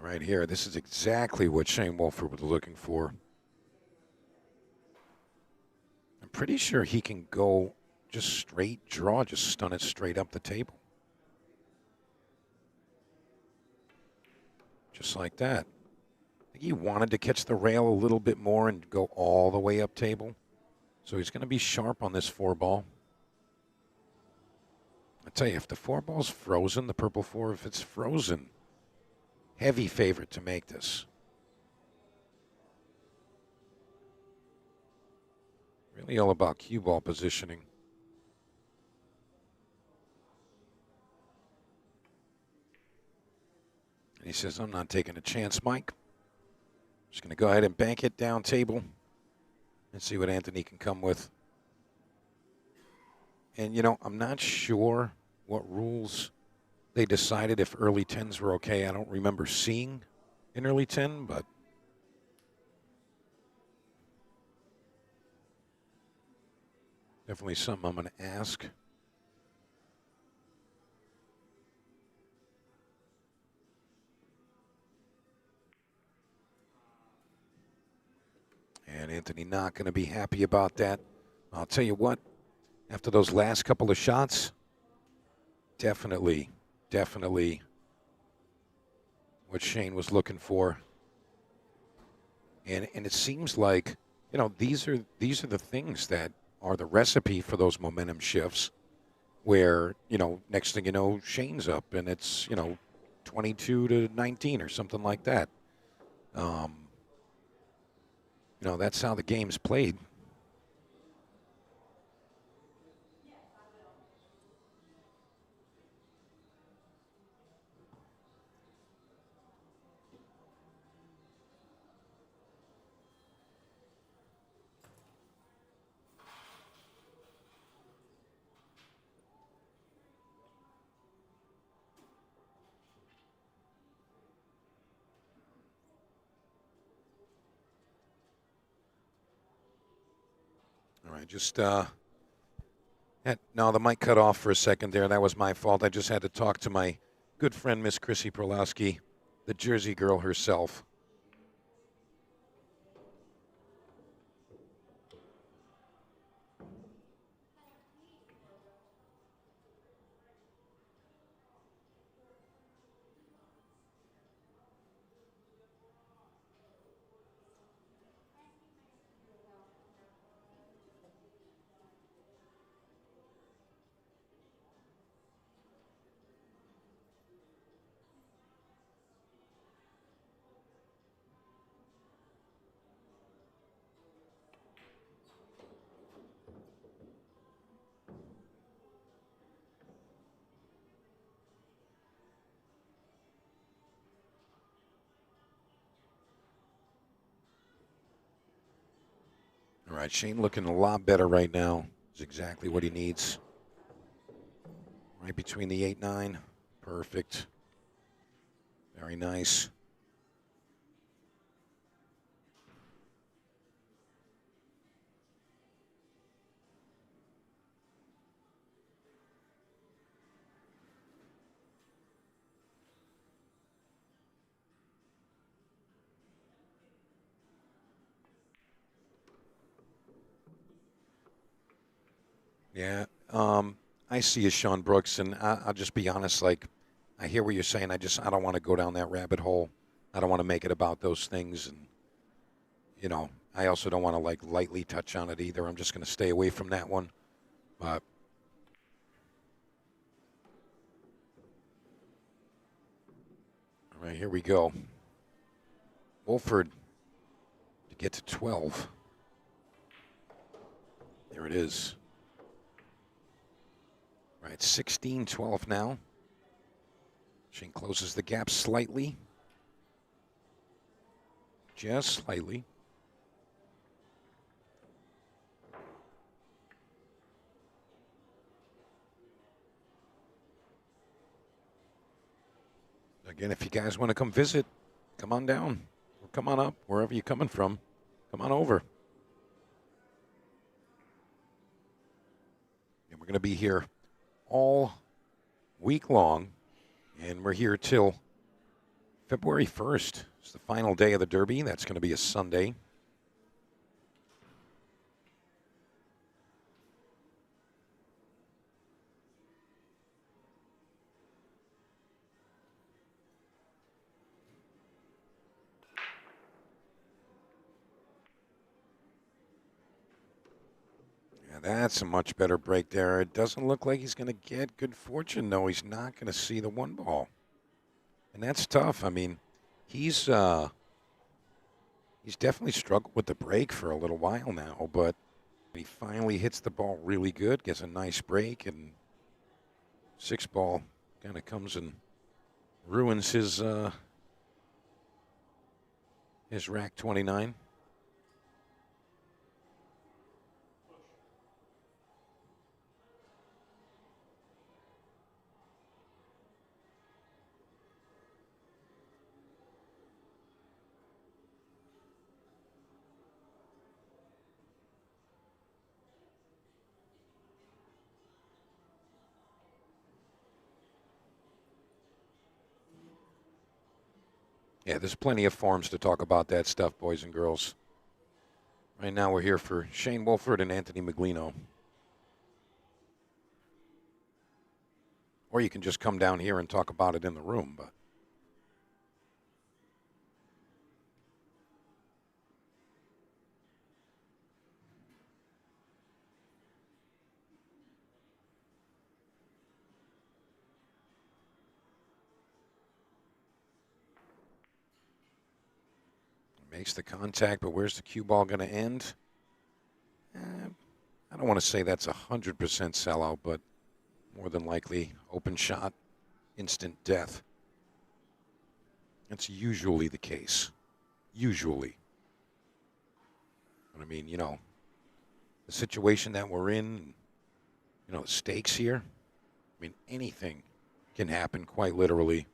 Right here, this is exactly what Shane Wolford was looking for. I'm pretty sure he can go just straight draw, just stun it straight up the table. Just like that. I think he wanted to catch the rail a little bit more and go all the way up table. So he's going to be sharp on this 4-ball. I tell you, if the 4-ball's frozen, the purple 4, if it's frozen, heavy favorite to make this. Really all about cue ball positioning. And he says, I'm not taking a chance, Mike. Just going to go ahead and bank it down table and see what Anthony can come with. And, I'm not sure what rules they decided if early 10s were okay. I don't remember seeing an early 10, but definitely something I'm going to ask. And Anthony not going to be happy about that. I'll tell you what, after those last couple of shots, definitely what Shane was looking for. And it seems like, these are the things that are the recipe for those momentum shifts where, next thing you know, Shane's up and it's, 22-19 or something like that. That's how the game's played. All right, no, the mic cut off for a second there. That was my fault. I just had to talk to my good friend, Miss Chrissy Perlowski, the Jersey girl herself. All right, Shane looking a lot better right now. Is exactly what he needs. Right between the 8-9. Perfect. Very nice. Yeah, I see you, Sean Brooks, and I'll just be honest. Like, I hear what you're saying. I don't want to go down that rabbit hole. I don't want to make it about those things, and I also don't want to like lightly touch on it either. I'm just going to stay away from that one. But all right, here we go. Wolford to get to 12. There it is. All right, 16-12 now. Shane closes the gap slightly. Just slightly. Again, if you guys want to come visit, come on down. Or come on up, wherever you're coming from. Come on over. And we're going to be here all week long. And we're here till February 1st. It's the final day of the Derby. That's going to be a Sunday. Yeah, that's a much better break there. It doesn't look like he's going to get good fortune, though. He's not going to see the one ball. And that's tough. I mean, he's definitely struggled with the break for a little while now, but he finally hits the ball really good, gets a nice break, and 6 ball kind of comes and ruins his rack 29. Yeah, there's plenty of forums to talk about that stuff, boys and girls. Right now we're here for Shane Wolford and Anthony Meglino. Or you can just come down here and talk about it in the room, but makes the contact, but where's the cue ball going to end? I don't want to say that's 100% sellout, but more than likely open shot, instant death. That's usually the case. Usually. But I mean, the situation that we're in, the stakes here, I mean, anything can happen quite literally.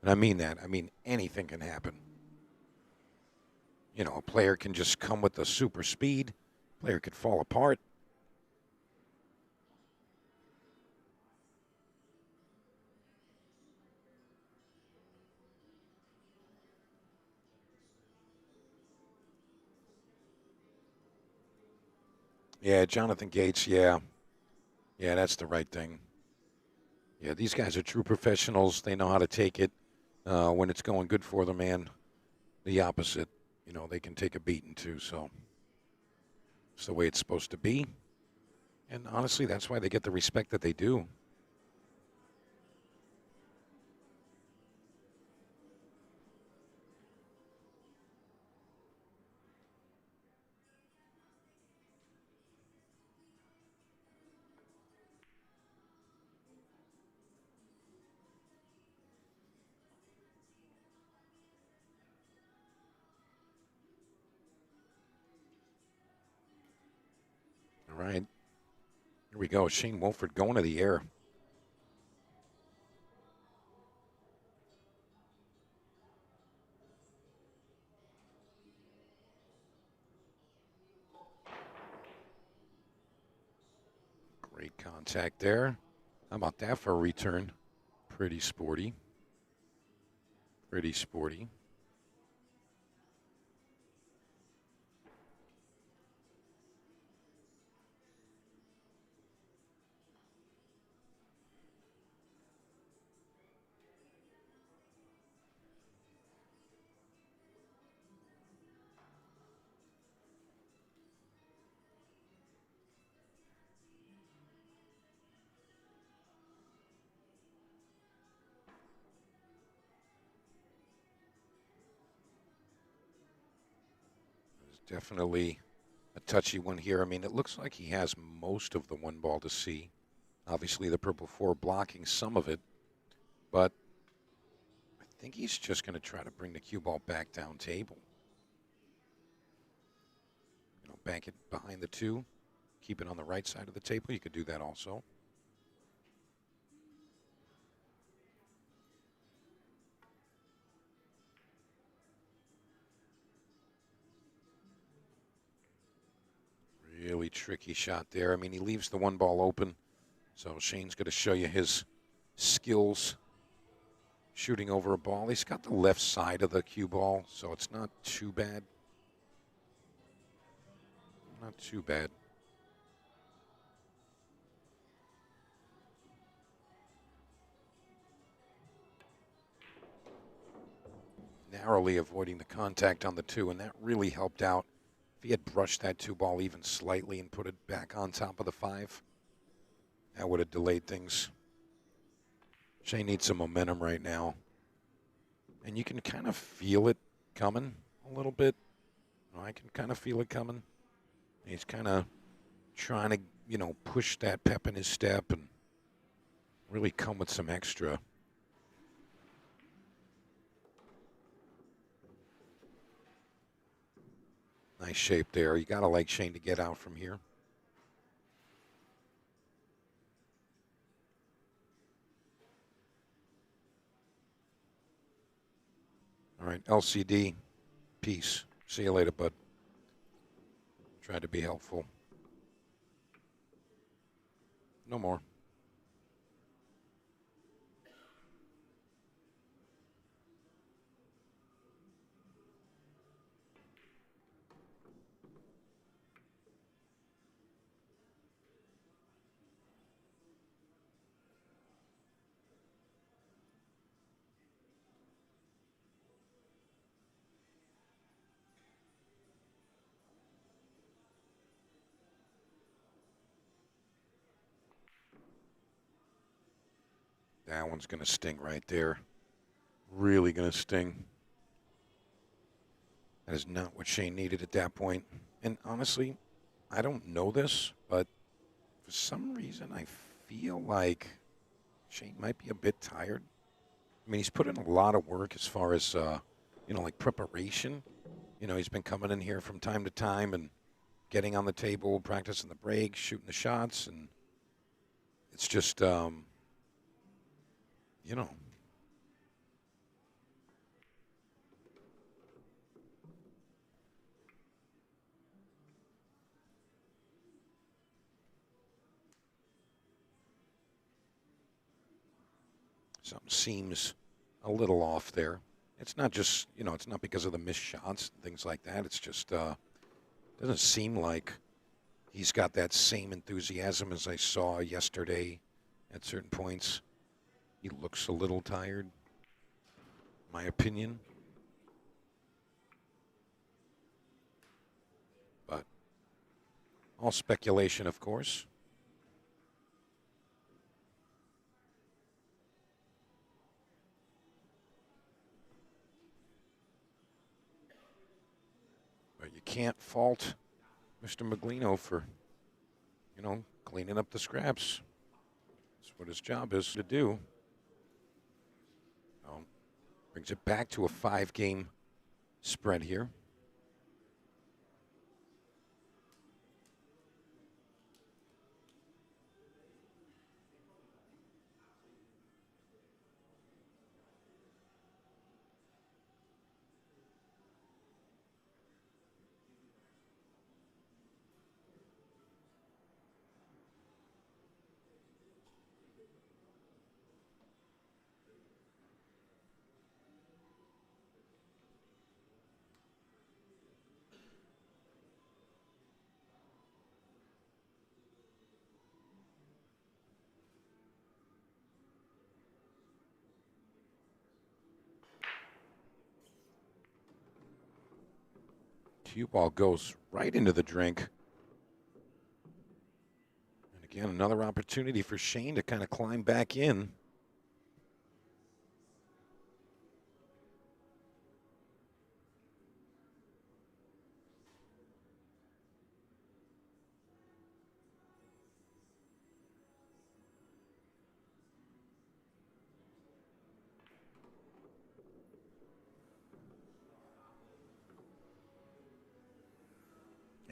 And I mean that. I mean, anything can happen. A player can just come with the super speed. A player could fall apart. Yeah, Jonathan Gates, yeah. Yeah, that's the right thing. Yeah, these guys are true professionals. They know how to take it when it's going good for them, and the opposite. They can take a beating too, so it's the way it's supposed to be. And honestly, that's why they get the respect that they do. All right. Here we go. Shane Wolford going to the air. Great contact there. How about that for a return? Pretty sporty. Pretty sporty. There's definitely a touchy one here. I mean, it looks like he has most of the one ball to see. Obviously, the purple four blocking some of it, but I think he's just going to try to bring the cue ball back down table. Bank it behind the two, keep it on the right side of the table. You could do that also. Really tricky shot there. I mean, he leaves the one ball open, so Shane's going to show you his skills shooting over a ball. He's got the left side of the cue ball, so it's not too bad. Not too bad. Narrowly avoiding the contact on the two, and that really helped out. If he had brushed that two ball even slightly and put it back on top of the five, that would have delayed things. Shane needs some momentum right now. And you can kind of feel it coming a little bit. I can kind of feel it coming. He's kind of trying to, push that pep in his step and really come with some extra. Nice shape there. You got to like Shane to get out from here. All right, LCD, peace. See you later, bud. Tried to be helpful. No more. That one's going to sting right there. Really going to sting. That is not what Shane needed at that point. And honestly, I don't know this, but for some reason I feel like Shane might be a bit tired. I mean, he's put in a lot of work as far as, like preparation. He's been coming in here from time to time and getting on the table, practicing the breaks, shooting the shots, and it's just, something seems a little off there. It's not just, it's not because of the missed shots and things like that. It's just doesn't seem like he's got that same enthusiasm as I saw yesterday at certain points. He looks a little tired, my opinion. But all speculation, of course. But you can't fault Mr. Meglino for, cleaning up the scraps. That's what his job is to do. Brings it back to a 5-game spread here. Cue ball goes right into the drink. And again, another opportunity for Shane to kind of climb back in.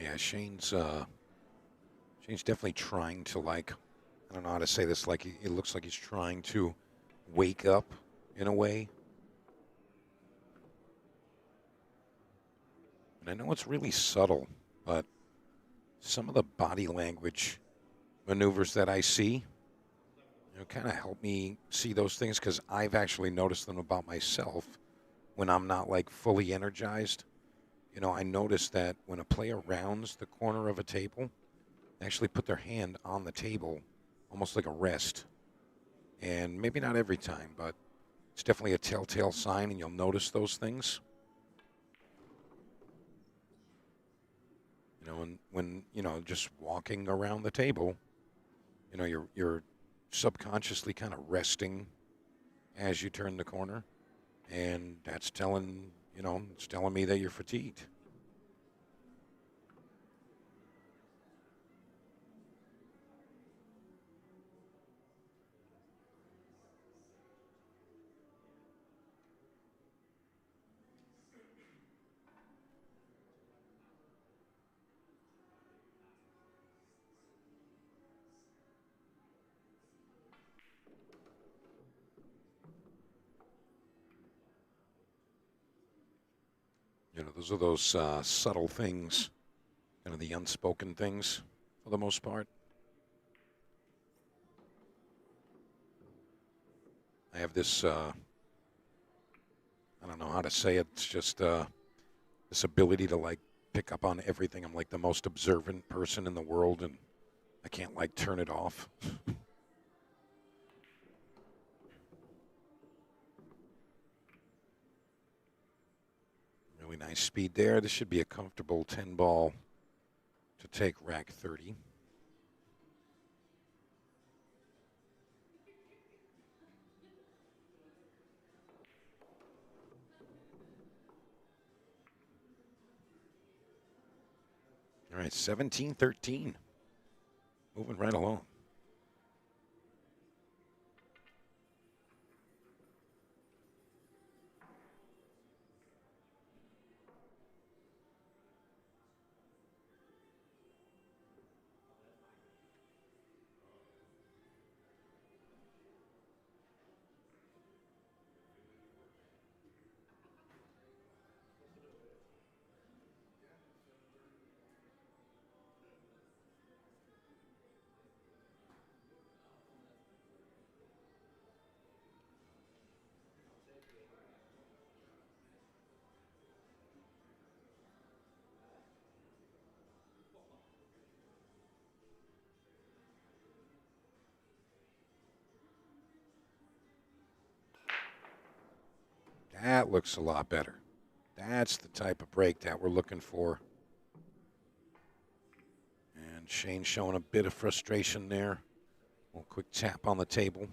Yeah, Shane's definitely trying to, I don't know how to say this, it looks like he's trying to wake up in a way. And I know it's really subtle, but some of the body language maneuvers that I see, kind of help me see those things because I've actually noticed them about myself when I'm not fully energized. I notice that when a player rounds the corner of a table, they actually put their hand on the table almost like a rest. And maybe not every time, but it's definitely a telltale sign, and you'll notice those things. When just walking around the table, you're subconsciously kind of resting as you turn the corner, and that's telling me that you're fatigued. Those are those subtle things, kind of the unspoken things for the most part. I have this, I don't know how to say it, it's just this ability to pick up on everything. I'm the most observant person in the world, and I can't turn it off. Really nice speed there. This should be a comfortable 10 ball to take rack 30. All right, 17-13. Moving right along. That looks a lot better. That's the type of break that we're looking for. And Shane showing a bit of frustration there. A quick tap on the table.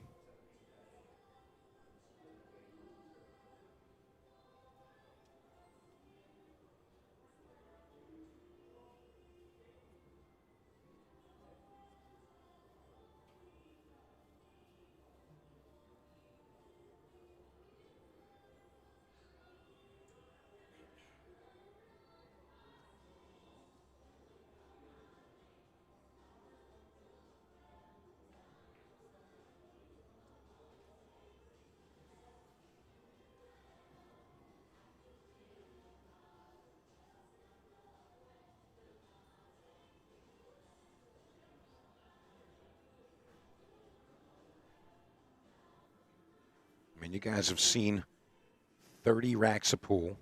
I mean, you guys have seen 30 racks of pool.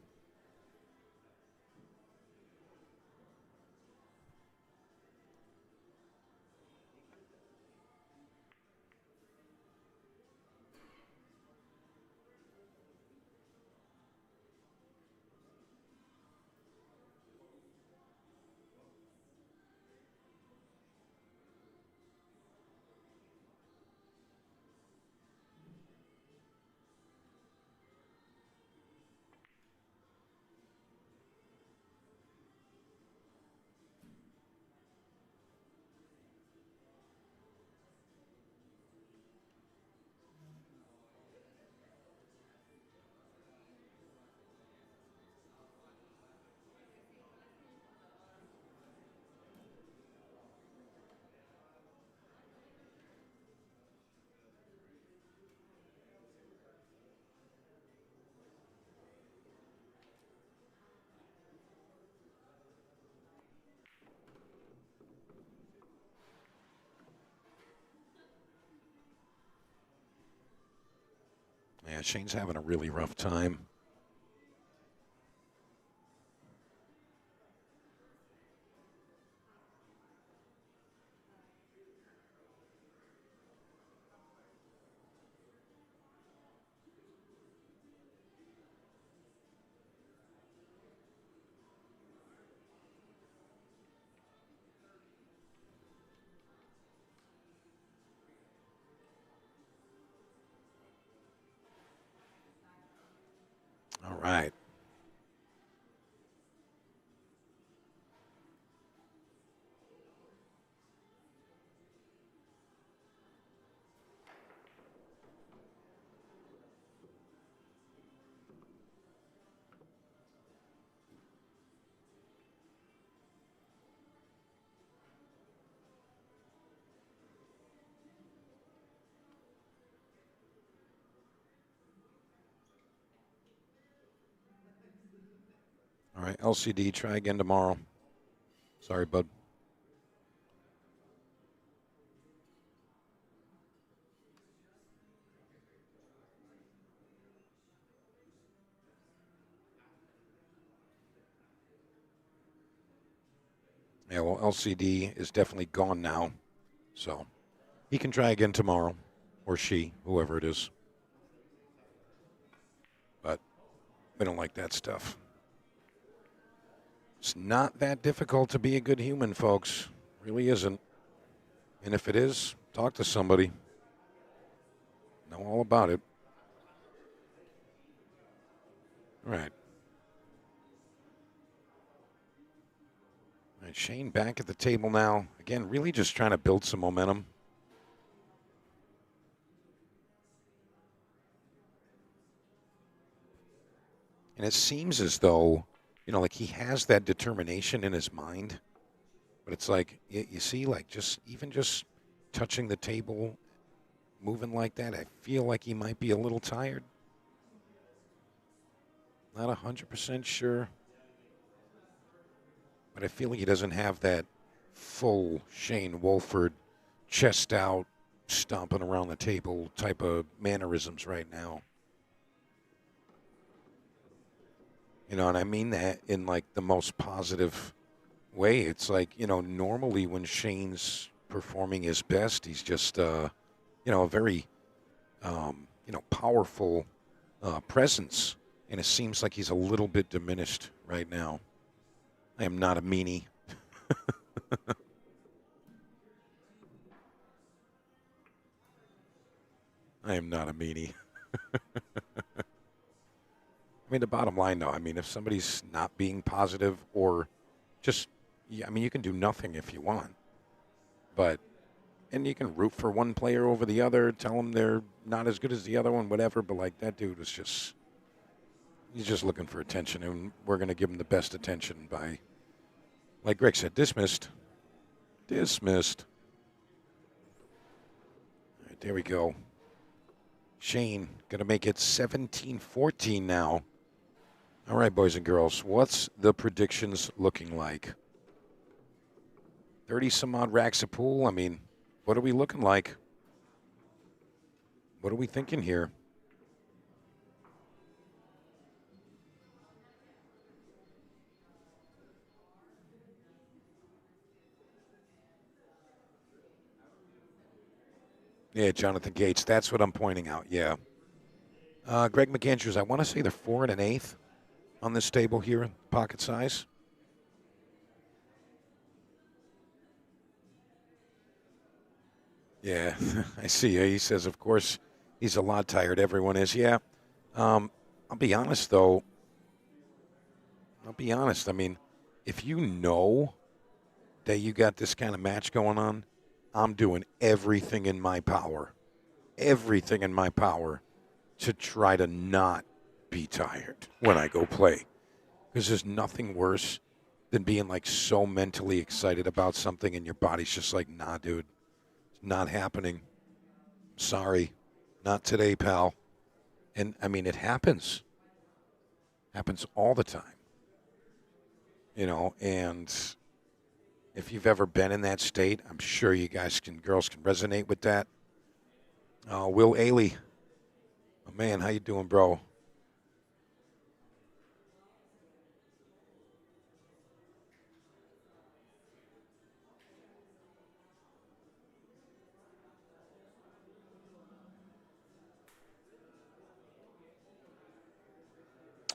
Yeah, Shane's having a really rough time. All right. All right, LCD, try again tomorrow. Sorry, bud. Yeah, well, LCD is definitely gone now. So he can try again tomorrow, or she, whoever it is. But we don't like that stuff. It's not that difficult to be a good human, folks. Really isn't. And if it is, talk to somebody. Know all about it. All right. right, Shane back at the table now. Again, really just trying to build some momentum. And it seems as though, like he has that determination in his mind. But it's like, you see, like even just touching the table, moving like that, I feel like he might be a little tired. Not 100% sure. But I feel like he doesn't have that full Shane Wolford, chest out, stomping around the table type of mannerisms right now. And I mean that in like the most positive way. It's like, normally when Shane's performing his best, he's just, a very, powerful presence. And it seems like he's a little bit diminished right now. I am not a meanie. I am not a meanie. I mean, the bottom line, though, if somebody's not being positive or just, yeah, you can do nothing if you want. But, and you can root for one player over the other, tell them they're not as good as the other one, whatever. But, like, that dude was he's just looking for attention. And we're going to give him the best attention by, like Greg said, dismissed. Dismissed. All right, there we go. Shane going to make it 17-14 now. All right, boys and girls, what's the predictions looking like? 30-some-odd racks of pool. What are we looking like? What are we thinking here? Yeah, Jonathan Gates. That's what I'm pointing out, yeah. Greg McAndrews, I want to say they're 4 1/8 on this table here, pocket size. Yeah, I see. He says, of course, he's a lot tired. Everyone is. Yeah. I'll be honest, though. If you know that you got this kind of match going on, I'm doing everything in my power to try to not be tired when I go play. Because there's nothing worse than being like so mentally excited about something and your body's just like, nah, dude, it's not happening. Sorry, not today, pal. And it happens. Happens all the time. And if you've ever been in that state, I'm sure you girls can resonate with that. Will Ailey, oh, man, how you doing, bro?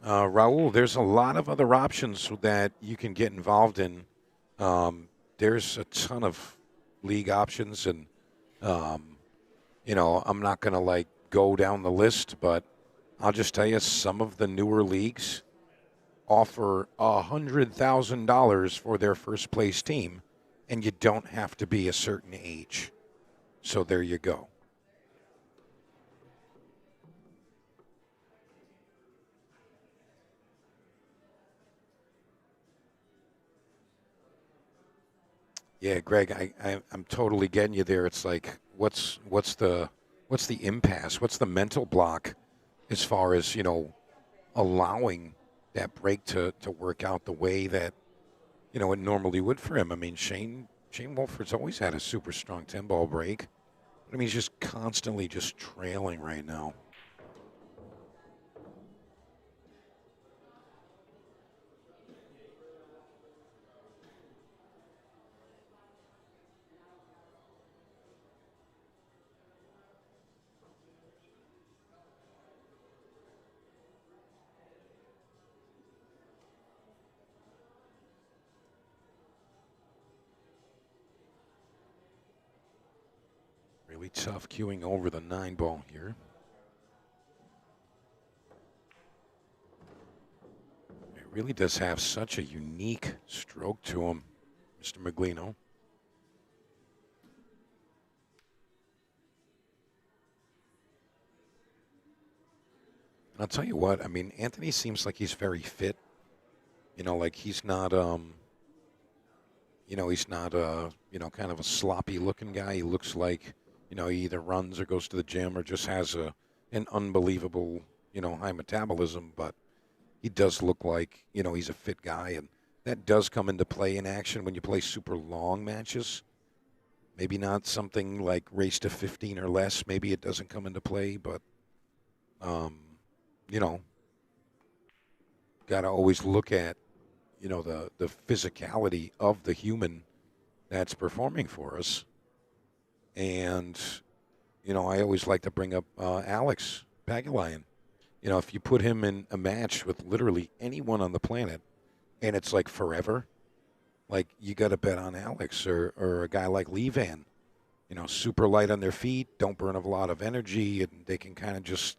Raul, there's a lot of other options that you can get involved in. There's a ton of league options, and I'm not going to like go down the list, but I'll just tell you some of the newer leagues offer $100,000 for their first place team, and you don't have to be a certain age. So there you go. Yeah, Greg, I'm totally getting you there. It's like, what's the impasse? What's the mental block as far as allowing that break to work out the way that it normally would for him? Shane Wolford's always had a super strong 10-ball break. But he's just constantly just trailing right now. Really tough queuing over the 9-ball here. It really does have such a unique stroke to him. Mr. Meglino. And I'll tell you what, I mean, Anthony seems like he's very fit. Like he's not, he's not kind of a sloppy looking guy. He looks like, he either runs or goes to the gym or just has an unbelievable, high metabolism. But he does look like, he's a fit guy. And that does come into play in action when you play super long matches. Maybe not something like race to 15 or less. Maybe it doesn't come into play, but, you know, got to always look at, the physicality of the human that's performing for us. And, I always like to bring up Alex Pagulayan. If you put him in a match with literally anyone on the planet and it's like forever, like you got to bet on Alex or a guy like Levan. Super light on their feet, don't burn a lot of energy, and they can kind of just,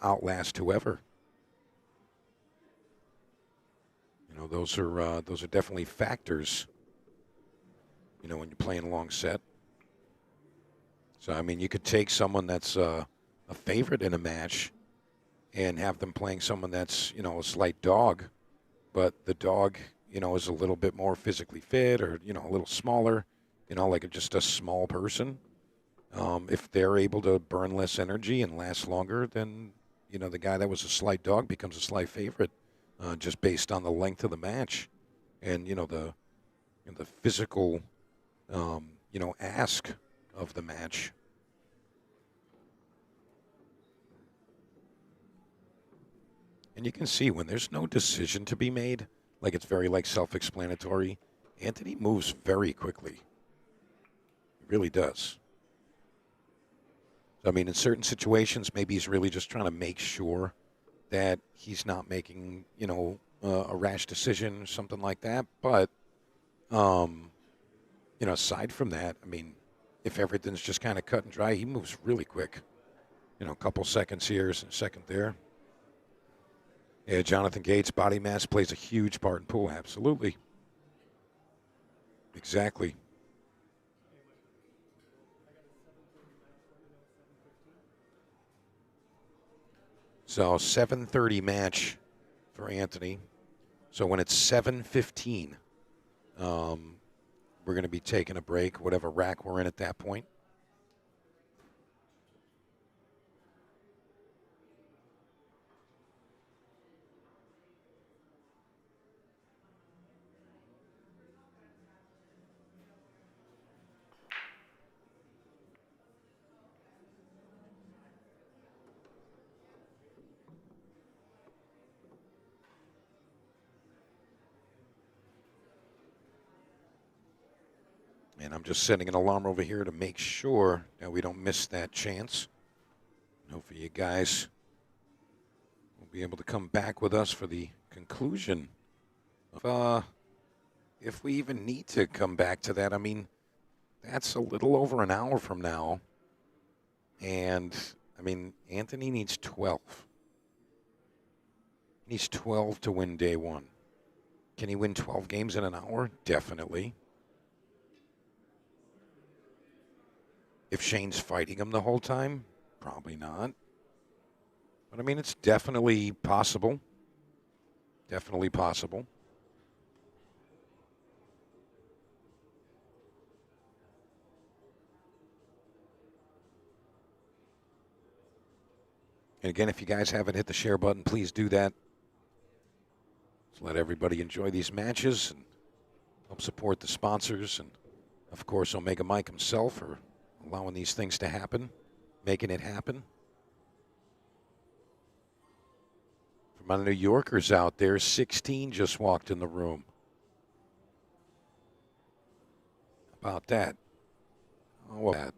outlast whoever. Those are definitely factors. When you're playing a long set. So I mean, you could take someone that's a favorite in a match and have them playing someone that's a slight dog, but the dog is a little bit more physically fit or a little smaller, like just a small person. If they're able to burn less energy and last longer, then the guy that was a slight dog becomes a slight favorite, just based on the length of the match, and the physical, ask of the match. And you can see when there's no decision to be made, like it's very self-explanatory. Anthony moves very quickly. He really does. I mean, in certain situations, maybe he's really just trying to make sure that he's not making, a rash decision or something like that. But, aside from that, I mean, if everything's just kind of cut and dry, he moves really quick. A couple seconds here, a second there. Yeah, Jonathan Gates' body mass plays a huge part in pool. Absolutely. Exactly. So 7:30 match for Anthony. So when it's 7:15, we're going to be taking a break, whatever rack we're in at that point. And I'm just setting an alarm over here to make sure that we don't miss that chance. Hopefully you guys will be able to come back with us for the conclusion. If we even need to come back to that, I mean, that's a little over an hour from now. And, I mean, Anthony needs 12. He needs 12 to win day one. Can he win 12 games in an hour? Definitely. If Shane's fighting him the whole time, probably not. But I mean, it's definitely possible. Definitely possible. And again, if you guys haven't hit the share button, please do that. Let's let everybody enjoy these matches and help support the sponsors. And, of course, Omega Mike himself for allowing these things to happen, making it happen. For my New Yorkers out there, 16 just walked in the room. How about that? Oh, well, that.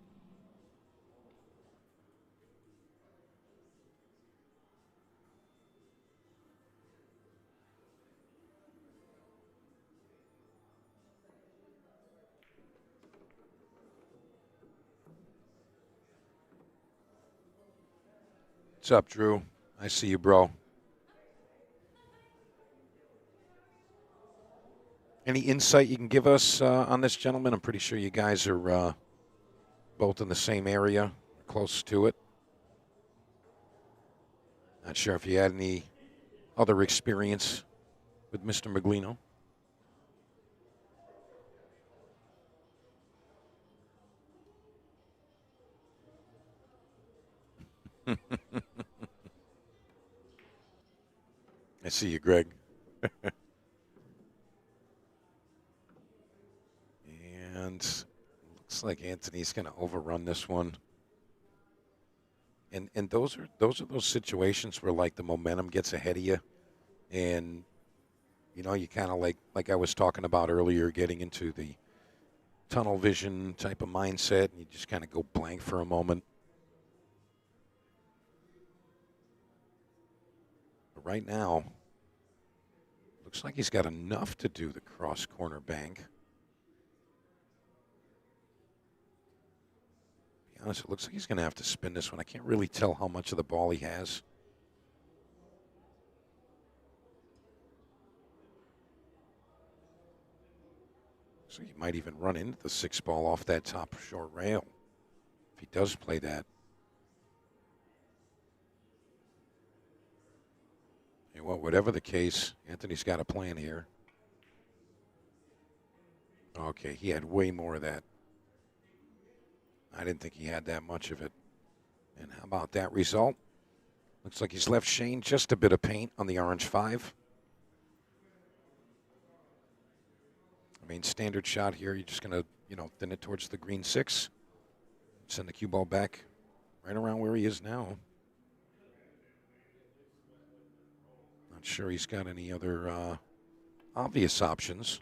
What's up, Drew? I see you, bro. Any insight you can give us on this gentleman? I'm pretty sure you guys are both in the same area, close to it. Not sure if you had any other experience with Mr. Meglino. I see you, Greg. And looks like Anthony's going to overrun this one. And those are those situations where like the momentum gets ahead of you, and you kind of like I was talking about earlier, getting into the tunnel vision type of mindset, and you just kind of go blank for a moment. But right now, looks like he's got enough to do the cross corner bank. To be honest, it looks like he's going to have to spin this one. I can't really tell how much of the ball he has. So he might even run into the 6 ball off that top short rail if he does play that. Well, whatever the case, Anthony's got a plan here. Okay, he had way more of that. I didn't think he had that much of it. And how about that result? Looks like he's left Shane just a bit of paint on the orange 5. I mean, standard shot here. You're just going to, thin it towards the green 6. Send the cue ball back right around where he is now. Not sure he's got any other obvious options.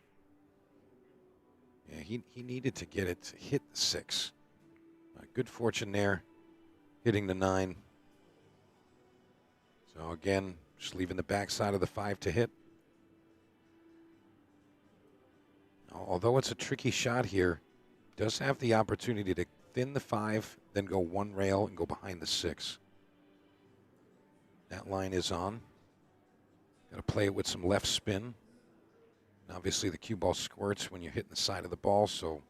Yeah, he needed to get it to hit the 6. Good fortune there, hitting the 9. So again, just leaving the backside of the 5 to hit. Although it's a tricky shot here, does have the opportunity to thin the 5, then go 1 rail and go behind the 6. That line is on. Got to play it with some left spin. And obviously the cue ball squirts when you're hitting the side of the ball, so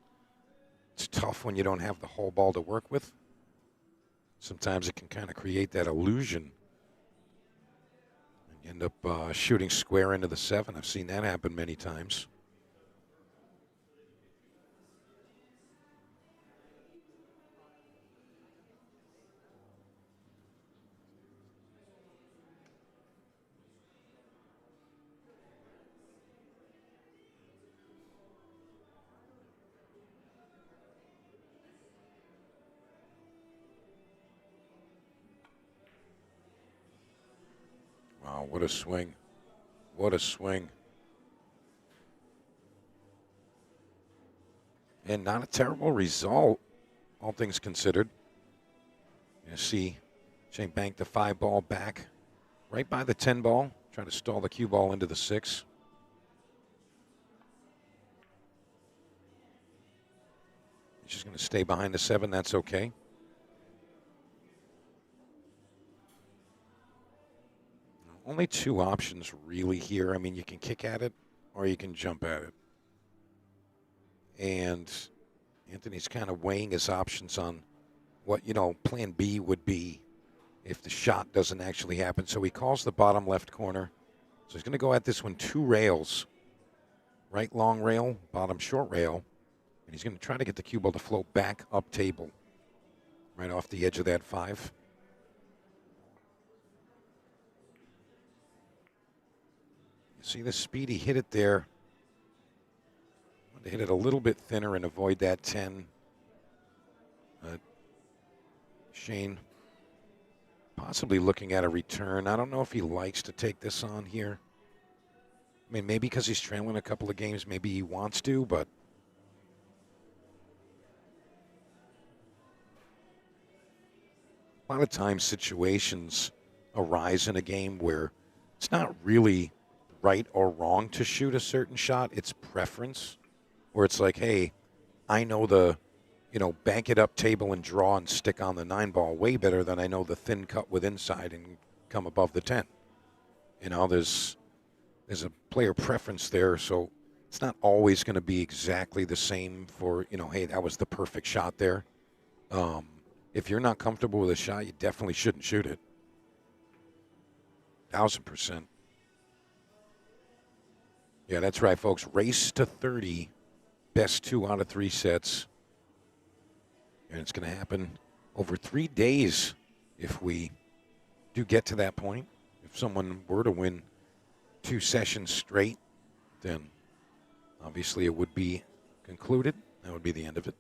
it's tough when you don't have the whole ball to work with. Sometimes it can kind of create that illusion. And you end up shooting square into the 7. I've seen that happen many times. Wow, what a swing. What a swing. And not a terrible result, all things considered. You see Shane bank the 5 ball back right by the 10 ball, trying to stall the cue ball into the 6. He's just going to stay behind the 7. That's okay. Only 2 options really here. I mean, you can kick at it or you can jump at it. And Anthony's kind of weighing his options on what, plan B would be if the shot doesn't actually happen. So he calls the bottom left corner. So he's going to go at this one 2 rails. Right long rail, bottom short rail. And he's going to try to get the cue ball to float back up table. Right off the edge of that 5. See the speed he hit it there. I want to hit it a little bit thinner and avoid that 10. Shane possibly looking at a return. I don't know if he likes to take this on here. I mean, maybe because he's trailing a couple of games, maybe he wants to, but a lot of times situations arise in a game where it's not really right or wrong to shoot a certain shot. It's preference, where it's like, hey, I know the, bank it up table and draw and stick on the 9 ball way better than I know the thin cut with inside and come above the 10. There's a player preference there, so it's not always going to be exactly the same for, hey, that was the perfect shot there. If you're not comfortable with a shot, you definitely shouldn't shoot it. 1,000%. Yeah, that's right, folks. Race to 30. Best 2 out of 3 sets. And it's going to happen over 3 days if we do get to that point. If someone were to win 2 sessions straight, then obviously it would be concluded. That would be the end of it.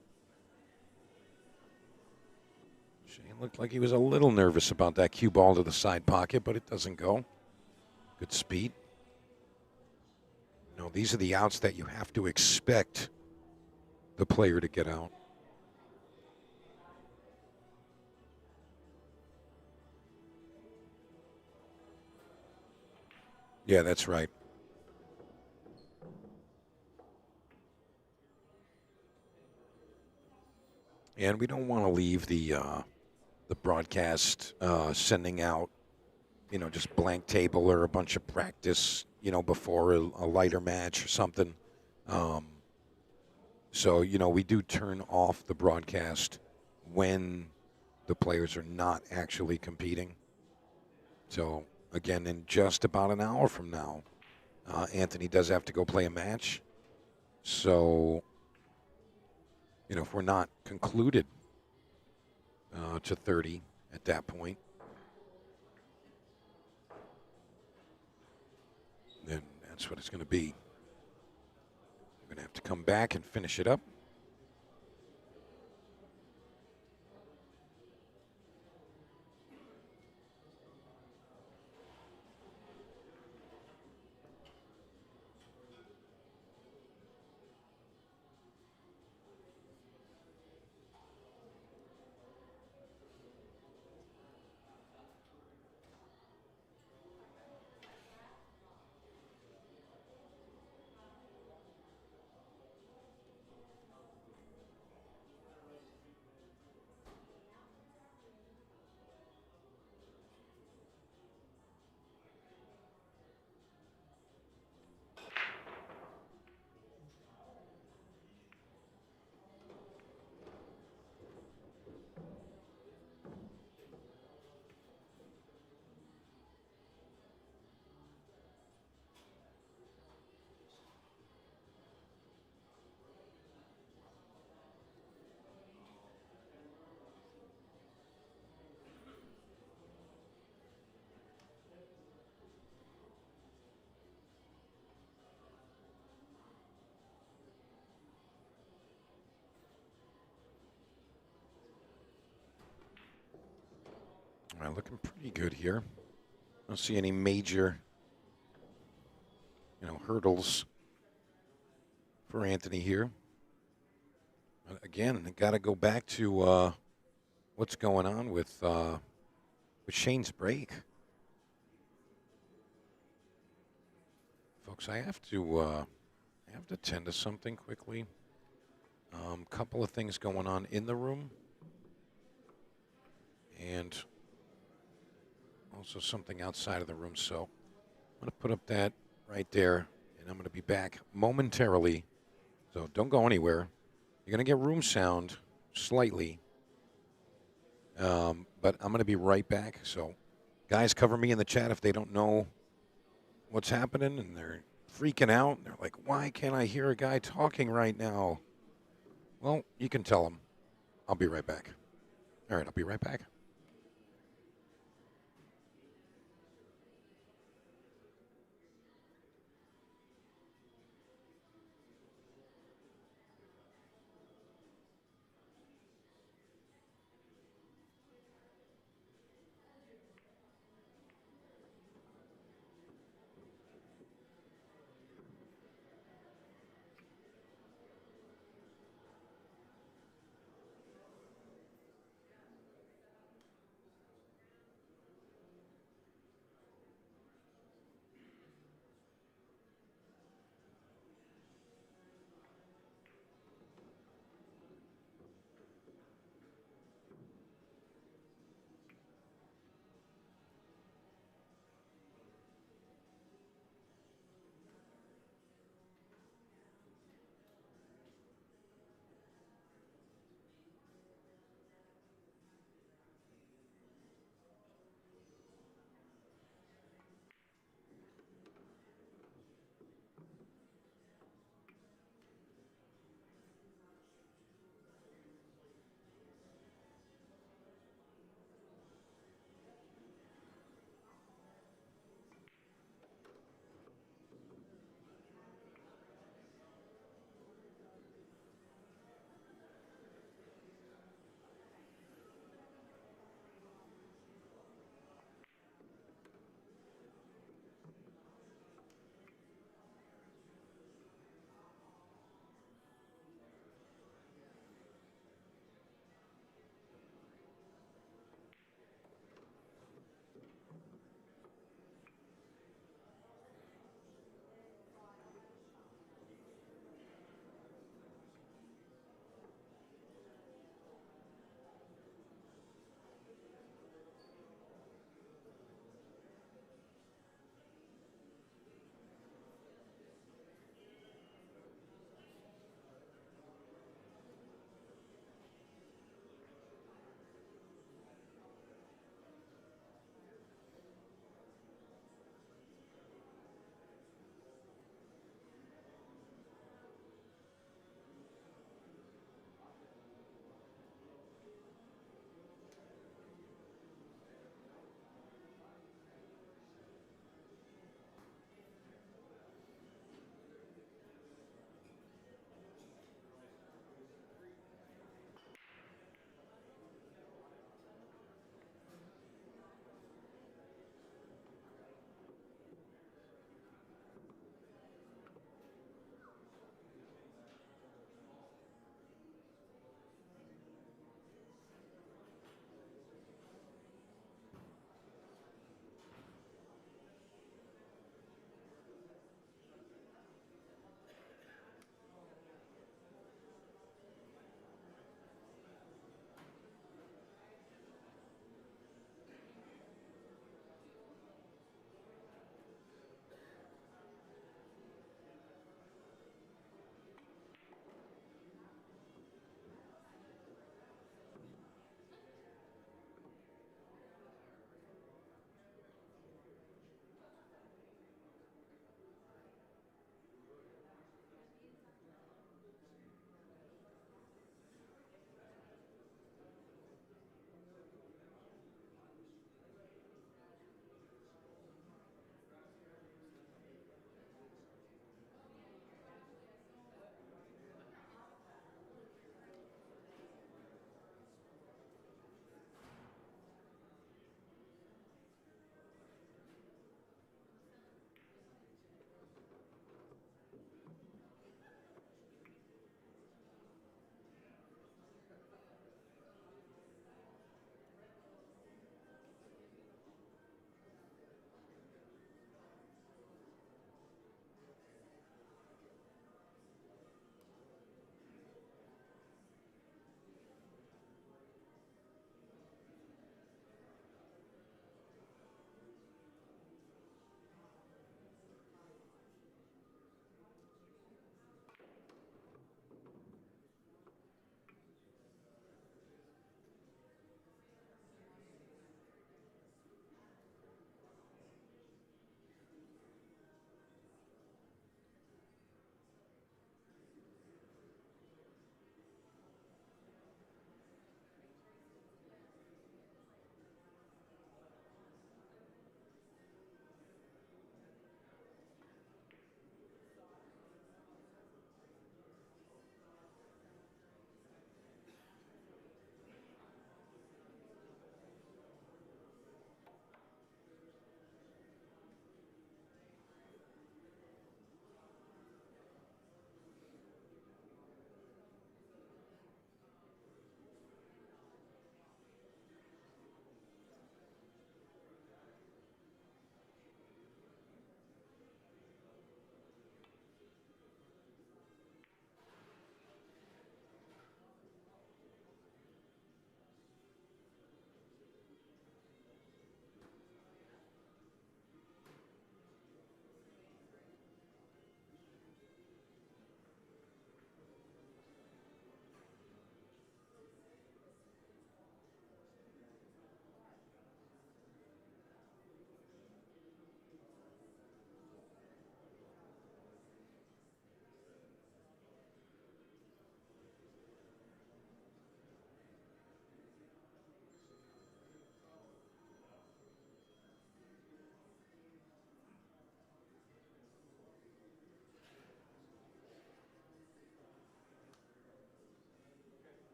Shane looked like he was a little nervous about that cue ball to the side pocket, but it doesn't go. Good speed. No, these are the outs that you have to expect the player to get out. Yeah, that's right. And we don't want to leave the broadcast sending out, just blank table or a bunch of practice, before a lighter match or something. So, we do turn off the broadcast when the players are not actually competing. So, again, in just about an hour from now, Anthony does have to go play a match. So, if we're not concluded to 30 at that point, then that's what it's going to be. We're going to have to come back and finish it up. All right, looking pretty good here. I don't see any major, hurdles for Anthony here. But again, I got to go back to what's going on with Shane's break. Folks, I have to tend to something quickly. Couple of things going on in the room, and also something outside of the room. So I'm going to put up that right there, and I'm going to be back momentarily. So don't go anywhere. You're going to get room sound slightly, but I'm going to be right back. So guys, cover me in the chat if they don't know what's happening and they're freaking out. They're like, why can't I hear a guy talking right now? Well, you can tell them. I'll be right back. All right, I'll be right back.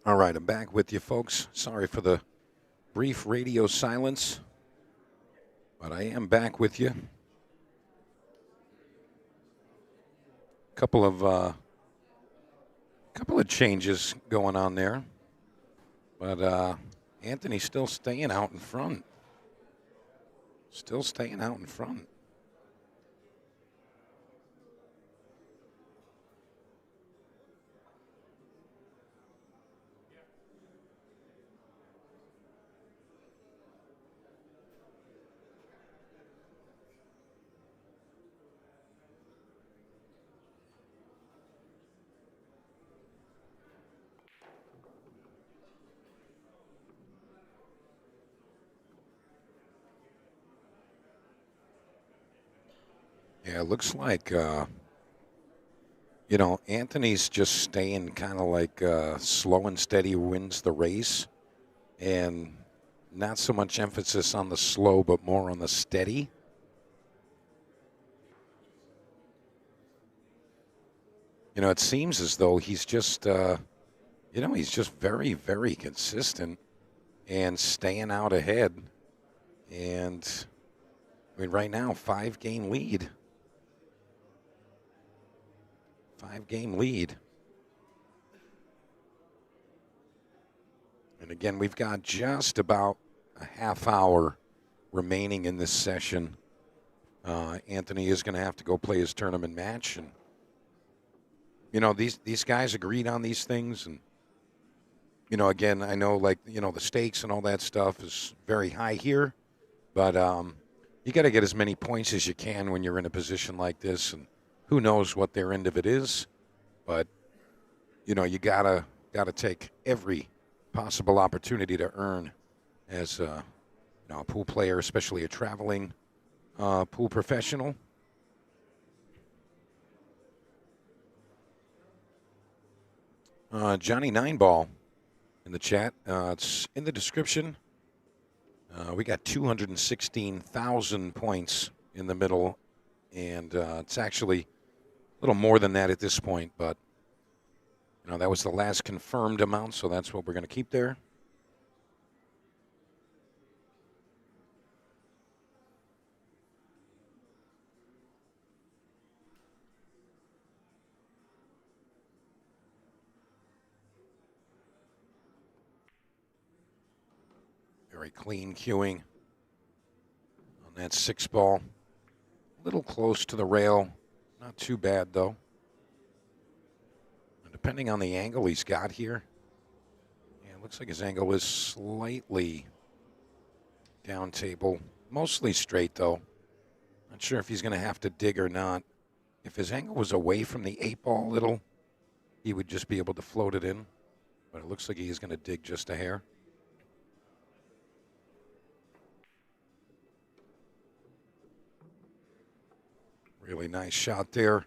All right, I'm back with you, folks. Sorry for the brief radio silence, but I am back with you. Couple of changes going on there, but Anthony's still staying out in front. Still staying out in front. Yeah, it looks like, Anthony's just staying kind of like slow and steady wins the race, and not so much emphasis on the slow, but more on the steady. It seems as though he's just, he's just very, very consistent and staying out ahead. And, I mean, right now, 5-game lead. 5-game lead. And again, we've got just about a half hour remaining in this session. Anthony is going to have to go play his tournament match. And, these guys agreed on these things. And, again, I know, the stakes and all that stuff is very high here. But you got to get as many points as you can when you're in a position like this. And who knows what their end of it is. But, you got to take every possible opportunity to earn as a pool player, especially a traveling pool professional. Johnny Nineball in the chat. It's in the description. We got 216,000 points in the middle, and it's actually a little more than that at this point, but that was the last confirmed amount, so that's what we're going to keep there. Very clean cueing on that 6-ball. A little close to the rail. Not too bad, though. And depending on the angle he's got here, it looks like his angle is slightly down table. Mostly straight, though. Not sure if he's going to have to dig or not. If his angle was away from the 8-ball a little, he would just be able to float it in. But it looks like he's going to dig just a hair. Really nice shot there.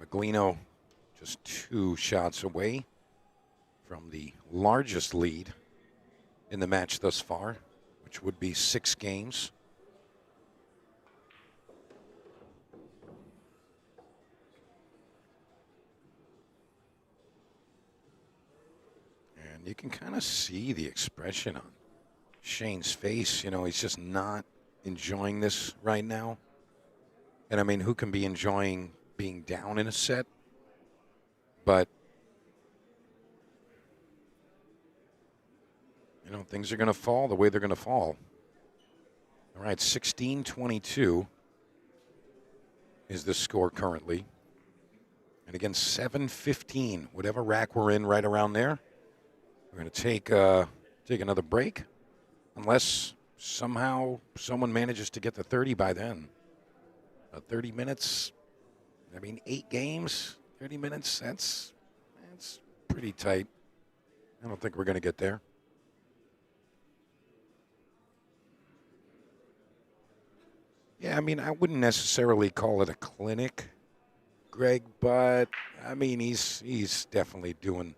Meglino just 2 shots away from the largest lead in the match thus far, which would be 6 games. And you can kind of see the expression on Shane's face. He's just not enjoying this right now. And, I mean, who can be enjoying being down in a set? But, things are going to fall the way they're going to fall. All right, 16-22 is the score currently. And again, 7-15, whatever rack we're in, right around there. We're going to take another break, unless somehow someone manages to get to 30 by then. 30 minutes, 8 games, 30 minutes, that's pretty tight. I don't think we're going to get there. Yeah, I wouldn't necessarily call it a clinic, Greg, but, he's definitely doing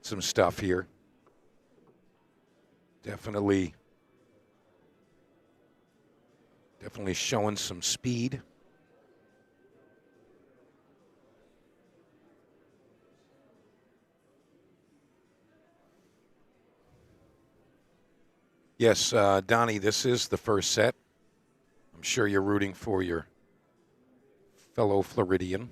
some stuff here. Definitely showing some speed. Yes, Donnie, this is the first set. I'm sure you're rooting for your fellow Floridian.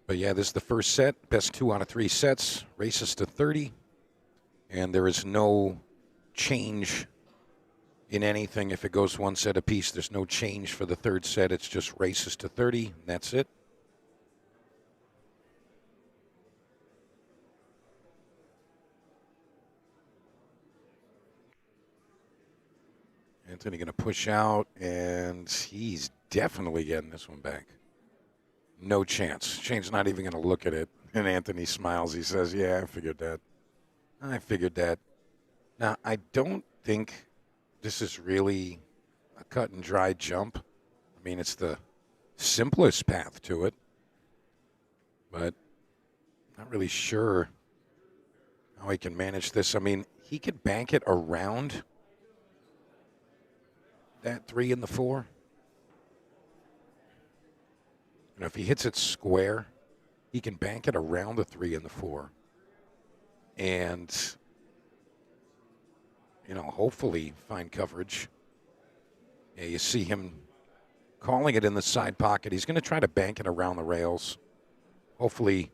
But yeah, this is the first set. Best 2 out of 3 sets. Races to 30. And there is no change in anything. If it goes 1 set apiece, there's no change for the third set. It's just races to 30, and that's it. Anthony going to push out, and he's definitely getting this one back. No chance. Shane's not even going to look at it. And Anthony smiles. He says, yeah, I figured that. Now, I don't think this is really a cut and dry jump. I mean, it's the simplest path to it. But not really sure how he can manage this. I mean, he could bank it around that 3 and the 4. And if he hits it square, he can bank it around the 3 and the 4. And, hopefully find coverage. Yeah, you see him calling it in the side pocket. He's going to try to bank it around the rails. Hopefully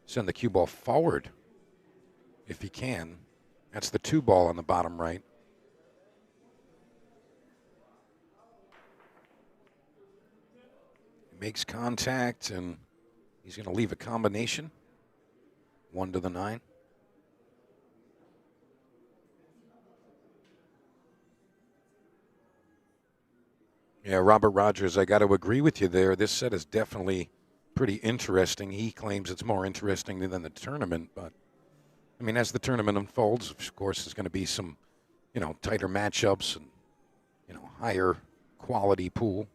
send the cue ball forward if he can. That's the 2 ball on the bottom right. He makes contact, and he's going to leave a combination. 1 to the 9. Yeah, Robert Rogers, I got to agree with you there. This set is definitely pretty interesting. He claims it's more interesting than the tournament, but I mean, as the tournament unfolds, of course, there's going to be some, tighter matchups and, higher quality pool.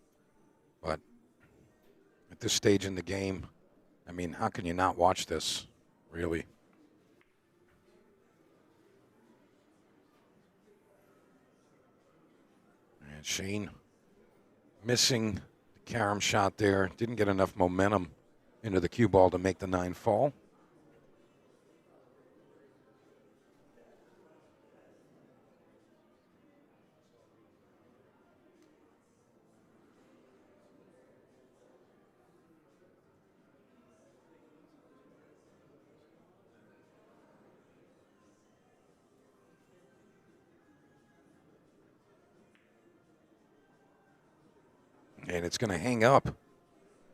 But at this stage in the game, I mean, how can you not watch this, really? And Shane missing the carom shot there. Didn't get enough momentum into the cue ball to make the 9 fall. And it's going to hang up.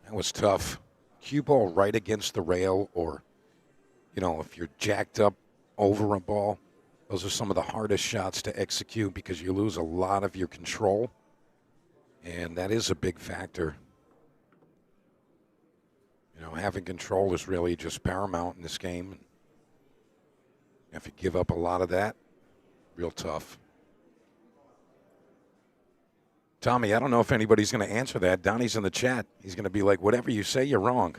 That was tough. Cue ball right against the rail, or, if you're jacked up over a ball, those are some of the hardest shots to execute because you lose a lot of your control. And that is a big factor. Having control is really just paramount in this game. If you give up a lot of that, real tough. Tommy, I don't know if anybody's going to answer that. Donnie's in the chat. He's going to be like, whatever you say, you're wrong.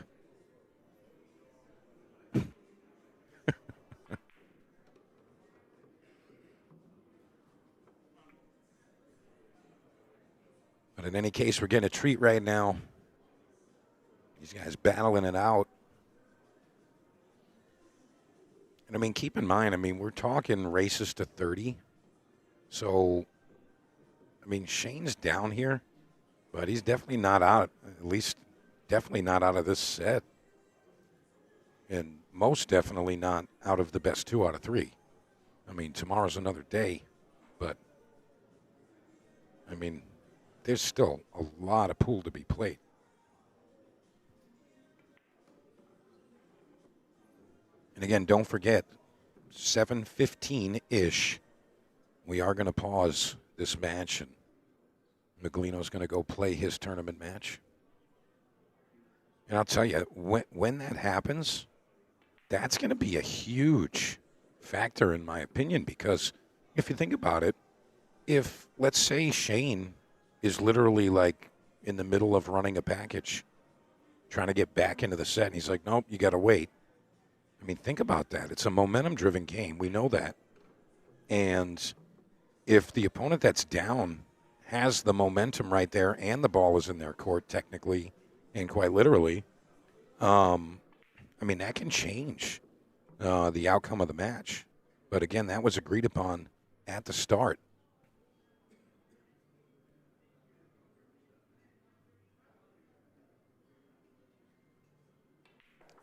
But in any case, we're getting a treat right now. These guys battling it out. And, I mean, keep in mind, we're talking races to 30. So, Shane's down here, but he's definitely not out, at least definitely not out of this set. And most definitely not out of the best 2 out of 3. Tomorrow's another day, but, there's still a lot of pool to be played. And again, don't forget, 7:15-ish, we are going to pause this match, and Meglino's going to go play his tournament match. And I'll tell you, when that happens, that's going to be a huge factor, in my opinion, because if you think about it, if, let's say, Shane is literally like in the middle of running a package, trying to get back into the set, and he's like, nope, you got to wait. I mean, think about that. It's a momentum-driven game. We know that. And if the opponent that's down has the momentum right there and the ball is in their court technically and quite literally, I mean, that can change the outcome of the match. But again, that was agreed upon at the start.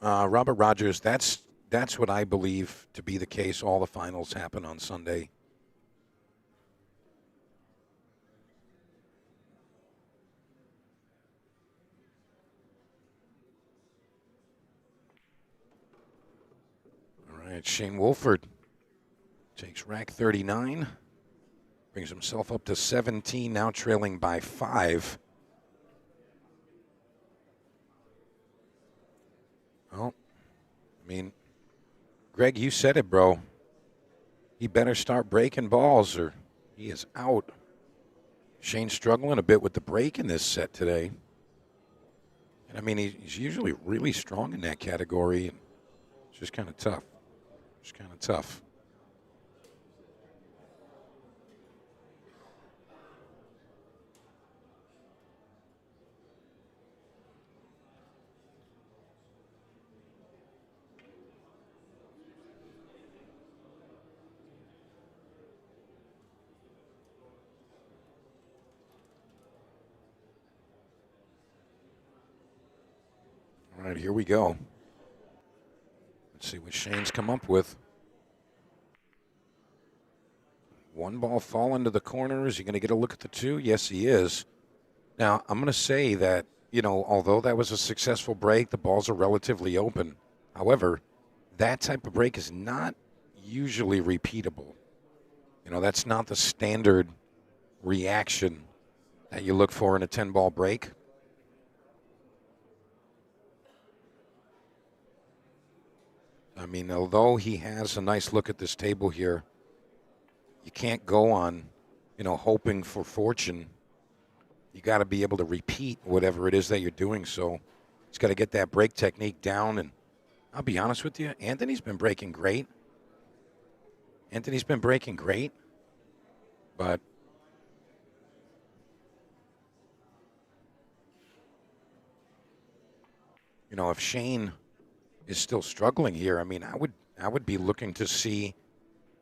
Robert Rogers, that's what I believe to be the case. All the finals happen on Sunday. All right, Shane Wolford takes rack 39, brings himself up to 17, now trailing by 5. Well, I mean, Greg, you said it, bro. He better start breaking balls or he is out. Shane's struggling a bit with the break in this set today. And I mean, he's usually really strong in that category. And it's just kind of tough. Just kind of tough. All right, here we go. Let's see what Shane's come up with. One ball fall into the corner. Is he going to get a look at the two? Yes, he is. Now, I'm going to say that, although that was a successful break, the balls are relatively open. However, that type of break is not usually repeatable. That's not the standard reaction that you look for in a 10-ball break. I mean, although he has a nice look at this table here, you can't go on, hoping for fortune. You got to be able to repeat whatever it is that you're doing. So he's got to get that break technique down. And I'll be honest with you, Anthony's been breaking great. But if Shane is still struggling here, I mean, I would be looking to see,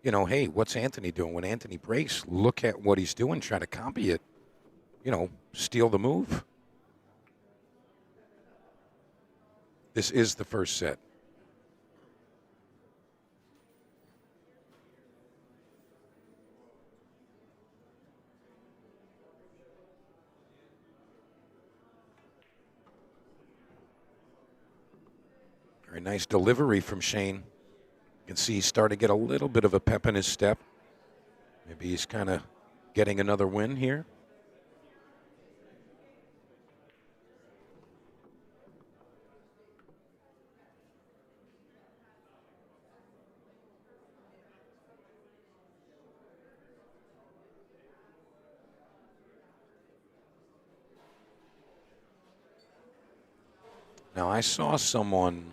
hey, what's Anthony doing? When Anthony breaks, look at what he's doing, try to copy it, steal the move. This is the first set. Very nice delivery from Shane. You can see he's starting to get a little bit of a pep in his step. Maybe he's kind of getting another win here. Now, I saw someone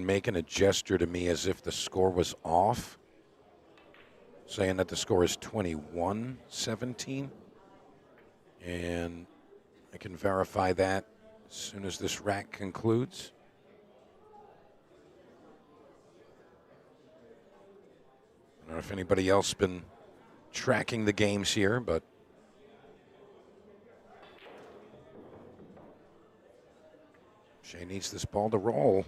making a gesture to me as if the score was off, saying that the score is 21-17. And I can verify that as soon as this rack concludes. I don't know if anybody else been tracking the games here, but Shane needs this ball to roll.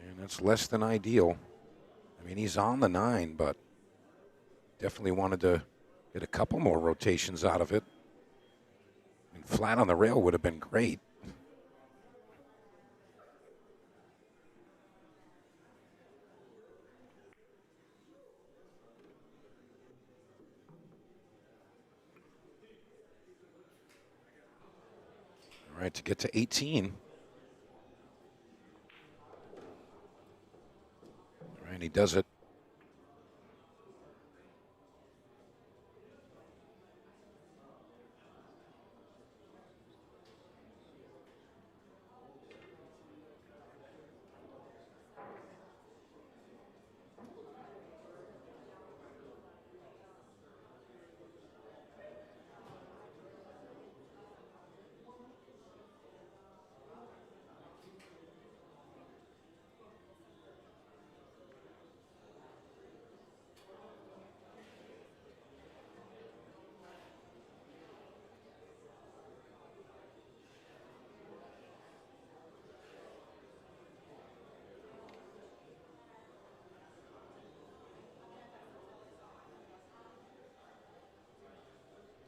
And that's less than ideal. I mean, he's on the 9, but definitely wanted to get a couple more rotations out of it. I mean, flat on the rail would have been great. All right, to get to 18. All right, he does it.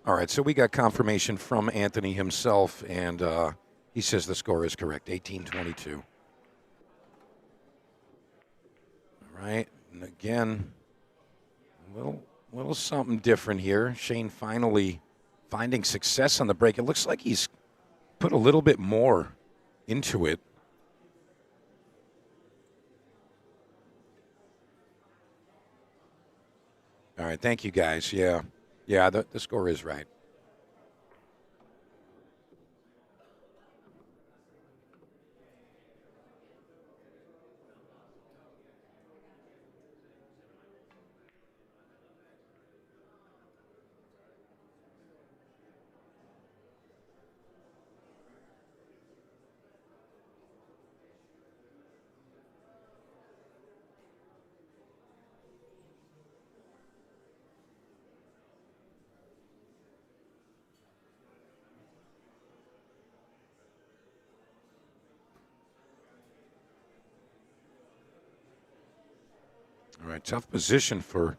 All right, so we got confirmation from Anthony himself, and he says the score is correct, 18-22. All right, and again, little something different here. Shane finally finding success on the break. It looks like he's put a little bit more into it. All right, thank you guys. Yeah, the score is right. All right, tough position for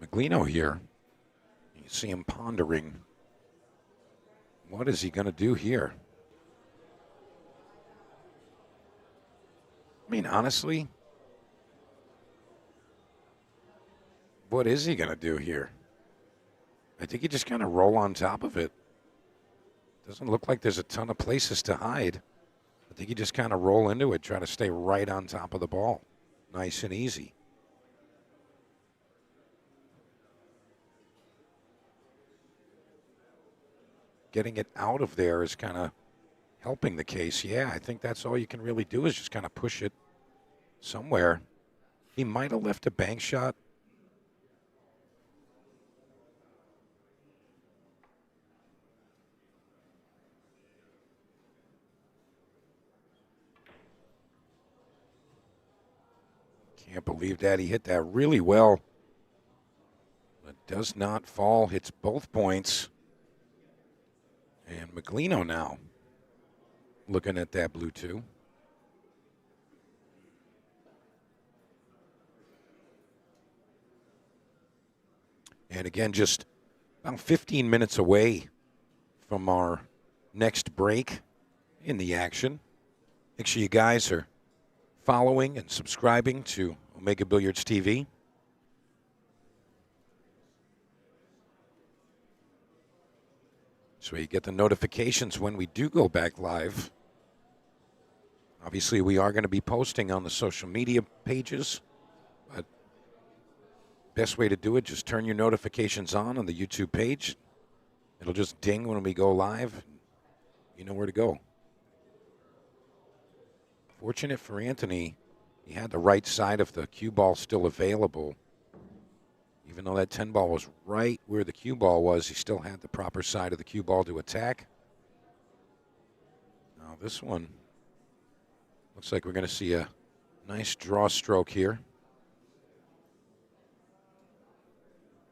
Meglino here. You see him pondering. What is he going to do here? I mean, honestly, what is he going to do here? I think he just kind of roll on top of it. Doesn't look like there's a ton of places to hide. I think you just kind of roll into it, try to stay right on top of the ball. Nice and easy. Getting it out of there is kind of helping the case. Yeah, I think that's all you can really do is just kind of push it somewhere. He might have left a bank shot. Can't believe that. He hit that really well. But does not fall. Hits both points. And Meglino now looking at that blue two. And again, just about 15 minutes away from our next break in the action. Make sure you guys are following and subscribing to Omega Billiards TV. So you get the notifications when we do go back live. Obviously, we are going to be posting on the social media pages, but best way to do it, just turn your notifications on the YouTube page. It'll just ding when we go live. You know where to go. Fortunate for Anthony, he had the right side of the cue ball still available. Even though that 10 ball was right where the cue ball was, he still had the proper side of the cue ball to attack. Now this one looks like we're going to see a nice draw stroke here.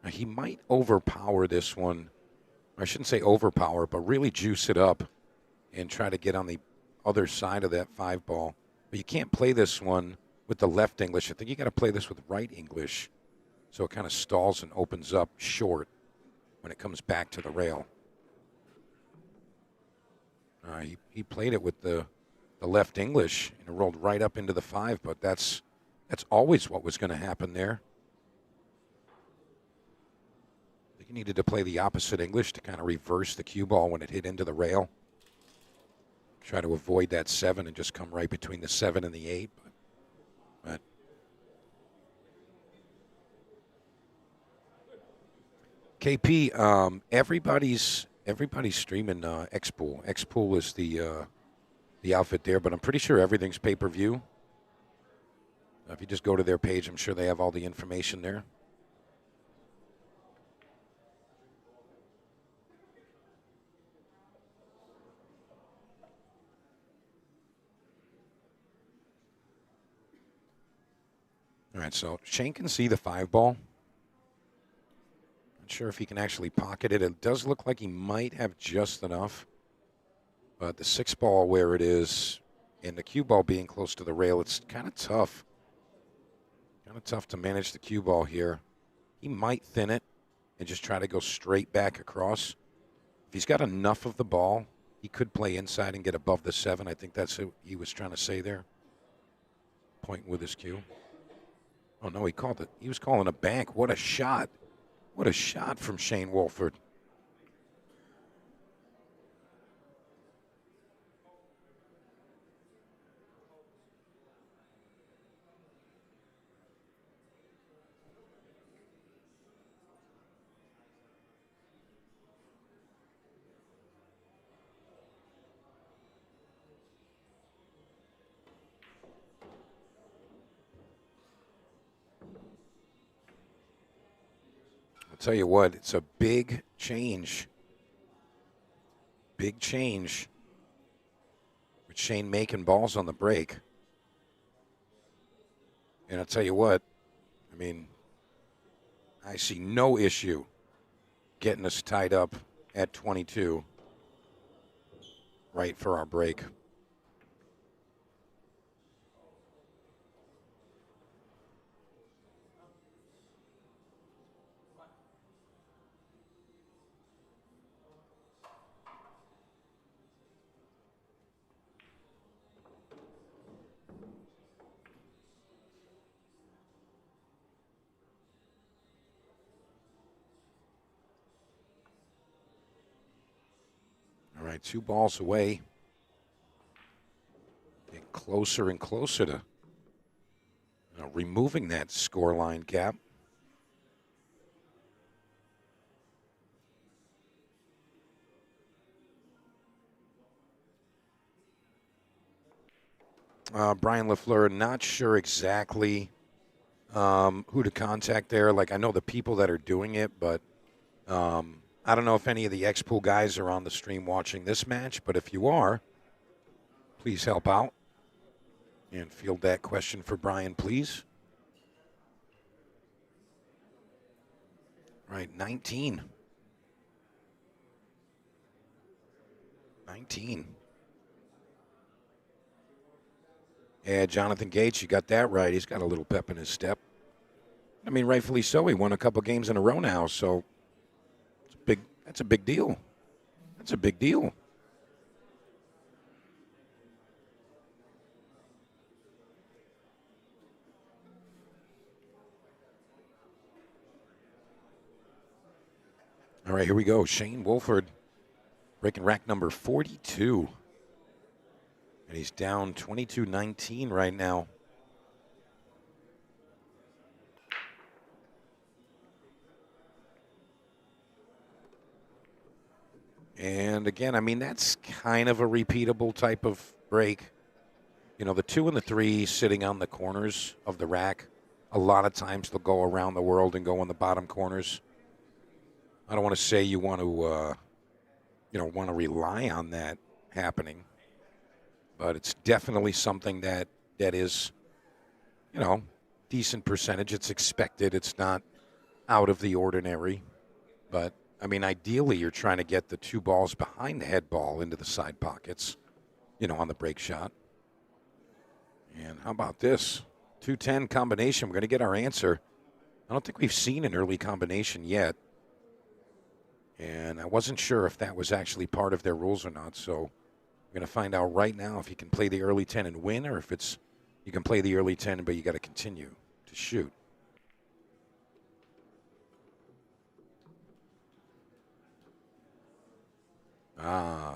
Now he might overpower this one. I shouldn't say overpower, but really juice it up and try to get on the other side of that 5 ball. But you can't play this one with the left English. I think you got to play this with right English. So it kind of stalls and opens up short when it comes back to the rail. He played it with the left English and it rolled right up into the 5, but that's always what was going to happen there. I think he needed to play the opposite English to kind of reverse the cue ball when it hit into the rail. Try to avoid that 7 and just come right between the 7 and the 8. But KP, everybody's streaming X-Pool. X-Pool is the outfit there, but I'm pretty sure everything's pay-per-view. If you just go to their page, I'm sure they have all the information there. All right, so Shane can see the 5 ball. Not sure if he can actually pocket it. It does look like he might have just enough. But the 6 ball where it is and the cue ball being close to the rail, it's kind of tough. Kind of tough to manage the cue ball here. He might thin it and just try to go straight back across. If he's got enough of the ball, he could play inside and get above the 7. I think that's what he was trying to say there. Pointing with his cue. Oh, no, he called it. He was calling a bank. What a shot. What a shot from Shane Wolford. I'll tell you what, it's a big change. Big change with Shane making balls on the break. And I'll tell you what, I mean, I see no issue getting us tied up at 22 right for our break. All right, 2 balls away. Get closer and closer to removing that scoreline gap. Brian LaFleur, not sure exactly who to contact there. Like, I know the people that are doing it, but I don't know if any of the X-Pool guys are on the stream watching this match, but if you are, please help out and field that question for Brian, please. Right, 19. 19. Yeah, Jonathan Gates, you got that right. He's got a little pep in his step. I mean, rightfully so. He won a couple games in a row now, so that's a big deal. That's a big deal. All right, here we go. Shane Wolford breaking rack number 42. And he's down 22-19 right now. And again, I mean, that's kind of a repeatable type of break. You know, the 2 and the 3 sitting on the corners of the rack. A lot of times they'll go around the world and go on the bottom corners. I don't want to say you want to, want to rely on that happening. But it's definitely something that is, decent percentage. It's expected. It's not out of the ordinary. But, I mean, ideally you're trying to get the 2 balls behind the head ball into the side pockets, on the break shot. And how about this? 210 combination. We're going to get our answer. I don't think we've seen an early combination yet. And I wasn't sure if that was actually part of their rules or not. So we're going to find out right now if you can play the early 10 and win, or if it's you can play the early 10, but you got to continue to shoot.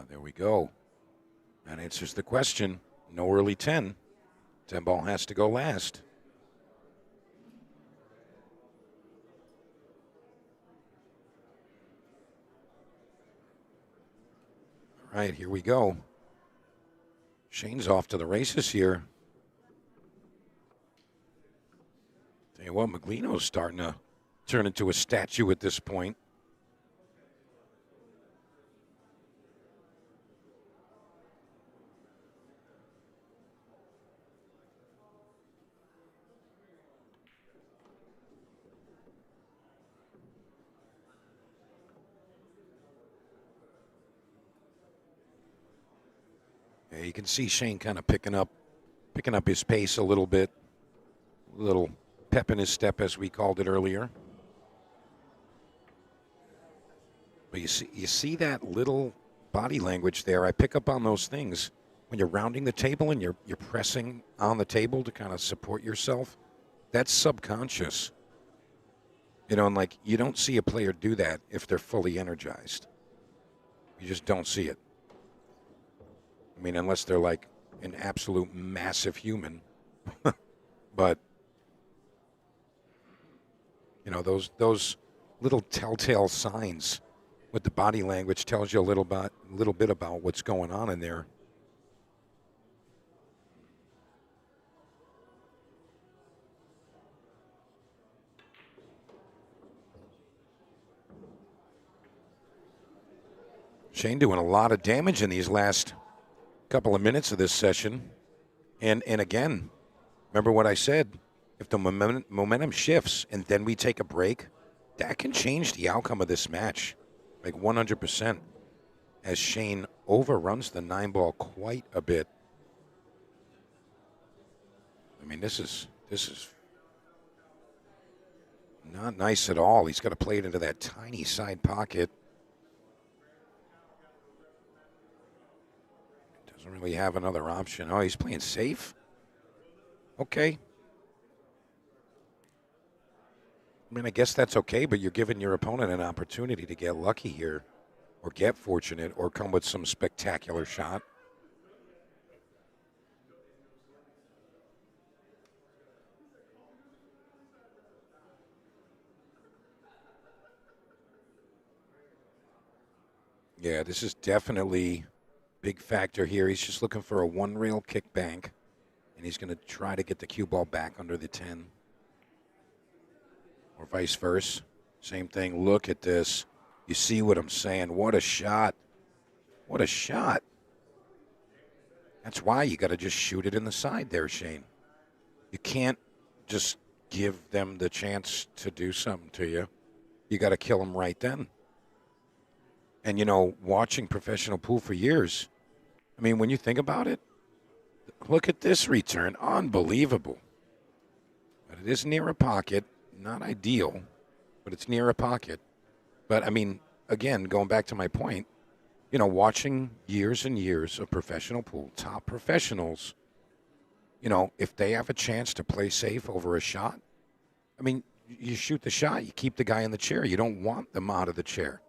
There we go. That answers the question. No early 10. 10 ball has to go last. All right, here we go. Shane's off to the races here. Tell you what, Meglino's starting to turn into a statue at this point. Yeah, you can see Shane kind of picking up his pace a little bit. A little pep in his step, as we called it earlier. But you see that little body language there. I pick up on those things when you're rounding the table and you're pressing on the table to kind of support yourself. That's subconscious. And like you don't see a player do that if they're fully energized. You just don't see it. I mean, unless they're like an absolute massive human. But those little telltale signs with the body language tells you a little bit about what's going on in there. Shane doing a lot of damage in these last couple of minutes of this session. And again, remember what I said. If the momentum shifts and then we take a break, that can change the outcome of this match, like 100%, as Shane overruns the 9-ball quite a bit. I mean, this is not nice at all. He's got to play it into that tiny side pocket. Doesn't really have another option. Oh, he's playing safe? Okay. I mean, I guess that's okay, but you're giving your opponent an opportunity to get lucky here or get fortunate or come with some spectacular shot. Yeah, this is definitely big factor here. He's just looking for a one-rail kick bank, and he's going to try to get the cue ball back under the 10. Or vice versa. Same thing. Look at this. You see what I'm saying? What a shot. What a shot. That's why you got to just shoot it in the side there, Shane. You can't just give them the chance to do something to you. You got to kill them right then. And, watching professional pool for years, I mean, when you think about it, look at this return. Unbelievable. But it is near a pocket. Not ideal, but it's near a pocket. But, I mean, again, going back to my point, watching years and years of professional pool, top professionals, if they have a chance to play safe over a shot, I mean, you shoot the shot, you keep the guy in the chair. You don't want them out of the chair.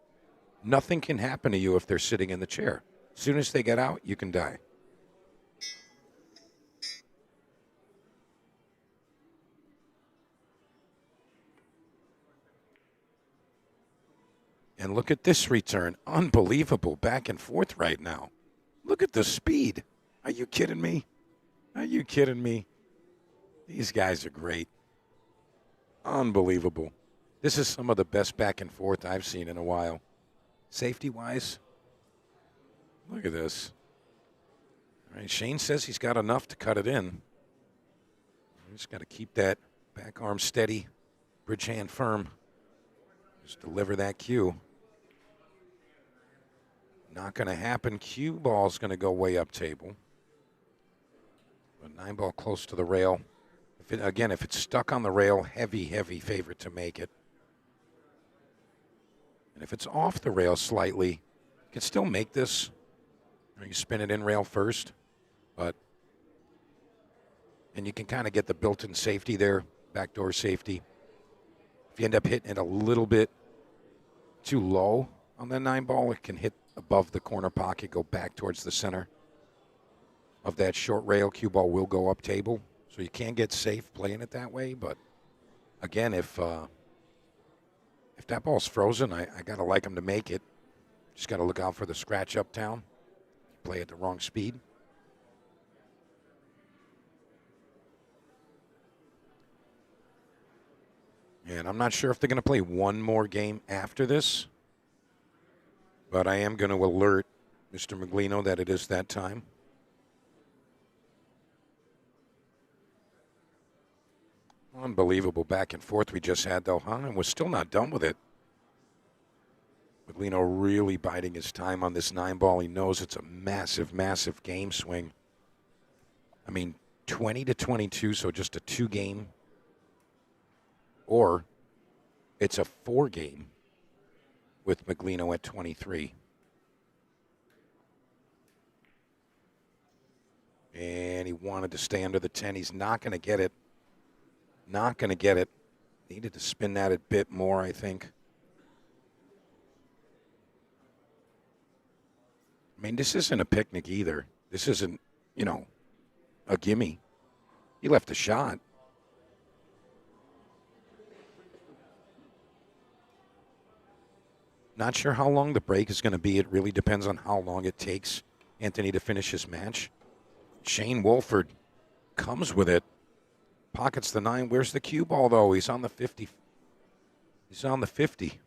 Nothing can happen to you if they're sitting in the chair. As soon as they get out, you can die. And look at this return. Unbelievable back and forth right now. Look at the speed. Are you kidding me? Are you kidding me? These guys are great. Unbelievable. This is some of the best back and forth I've seen in a while. Safety-wise, look at this. All right, Shane says he's got enough to cut it in. He's got to keep that back arm steady, bridge hand firm. Just deliver that cue. Not going to happen. Cue ball's going to go way up table. But 9-ball close to the rail. If it's stuck on the rail, heavy favorite to make it. And if it's off the rail slightly, you can still make this. You spin it in rail first, and you can kind of get the built-in safety there, backdoor safety. If you end up hitting it a little bit too low on the 9-ball, it can hit above the corner pocket, go back towards the center of that short rail. Cue ball will go up table, so you can get safe playing it that way. But again, if that ball's frozen, I got to like him to make it. Just got to look out for the scratch uptown. Play at the wrong speed. And I'm not sure if they're going to play one more game after this, but I am going to alert Mr. Meglino that it is that time. Unbelievable back and forth we just had, though, huh? And we're still not done with it. Meglino really biding his time on this 9-ball. He knows it's a massive game swing. I mean, 20-22, so just a 2-game. Or it's a 4-game. with Meglino at 23. And he wanted to stay under the 10. He's not going to get it. Not going to get it. Needed to spin that a bit more, I think. I mean, this isn't a picnic either. This isn't, a gimme. He left a shot. Not sure how long the break is going to be. It really depends on how long it takes Anthony to finish his match. Shane Wolford comes with it. Pockets the 9. Where's the cue ball, though? He's on the 50. He's on the 50.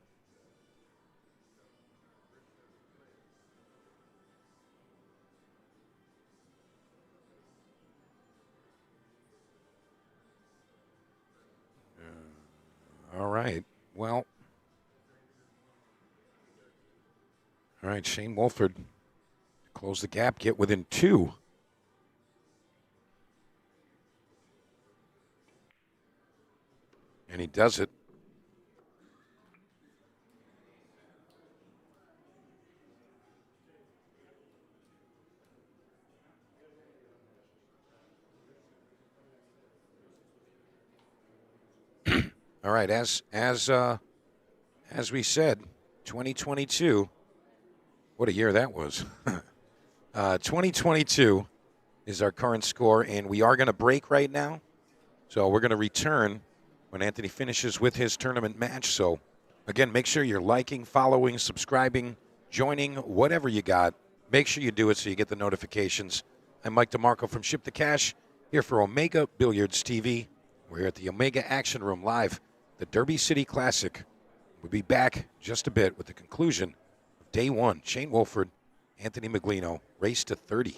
All right. Well. All right, Shane Wolford. Close the gap, get within 2. And he does it. All right, as we said, 2022. What a year that was. 2022 is our current score, and we are going to break right now. So we're going to return when Anthony finishes with his tournament match. So, again, make sure you're liking, following, subscribing, joining, whatever you got. Make sure you do it so you get the notifications. I'm Mike DeMarco from Ship to Cash, here for Omega Billiards TV. We're here at the Omega Action Room live, the Derby City Classic. We'll be back just a bit with the conclusion of Day 1. Shane Wolford, Anthony Meglino, race to 30.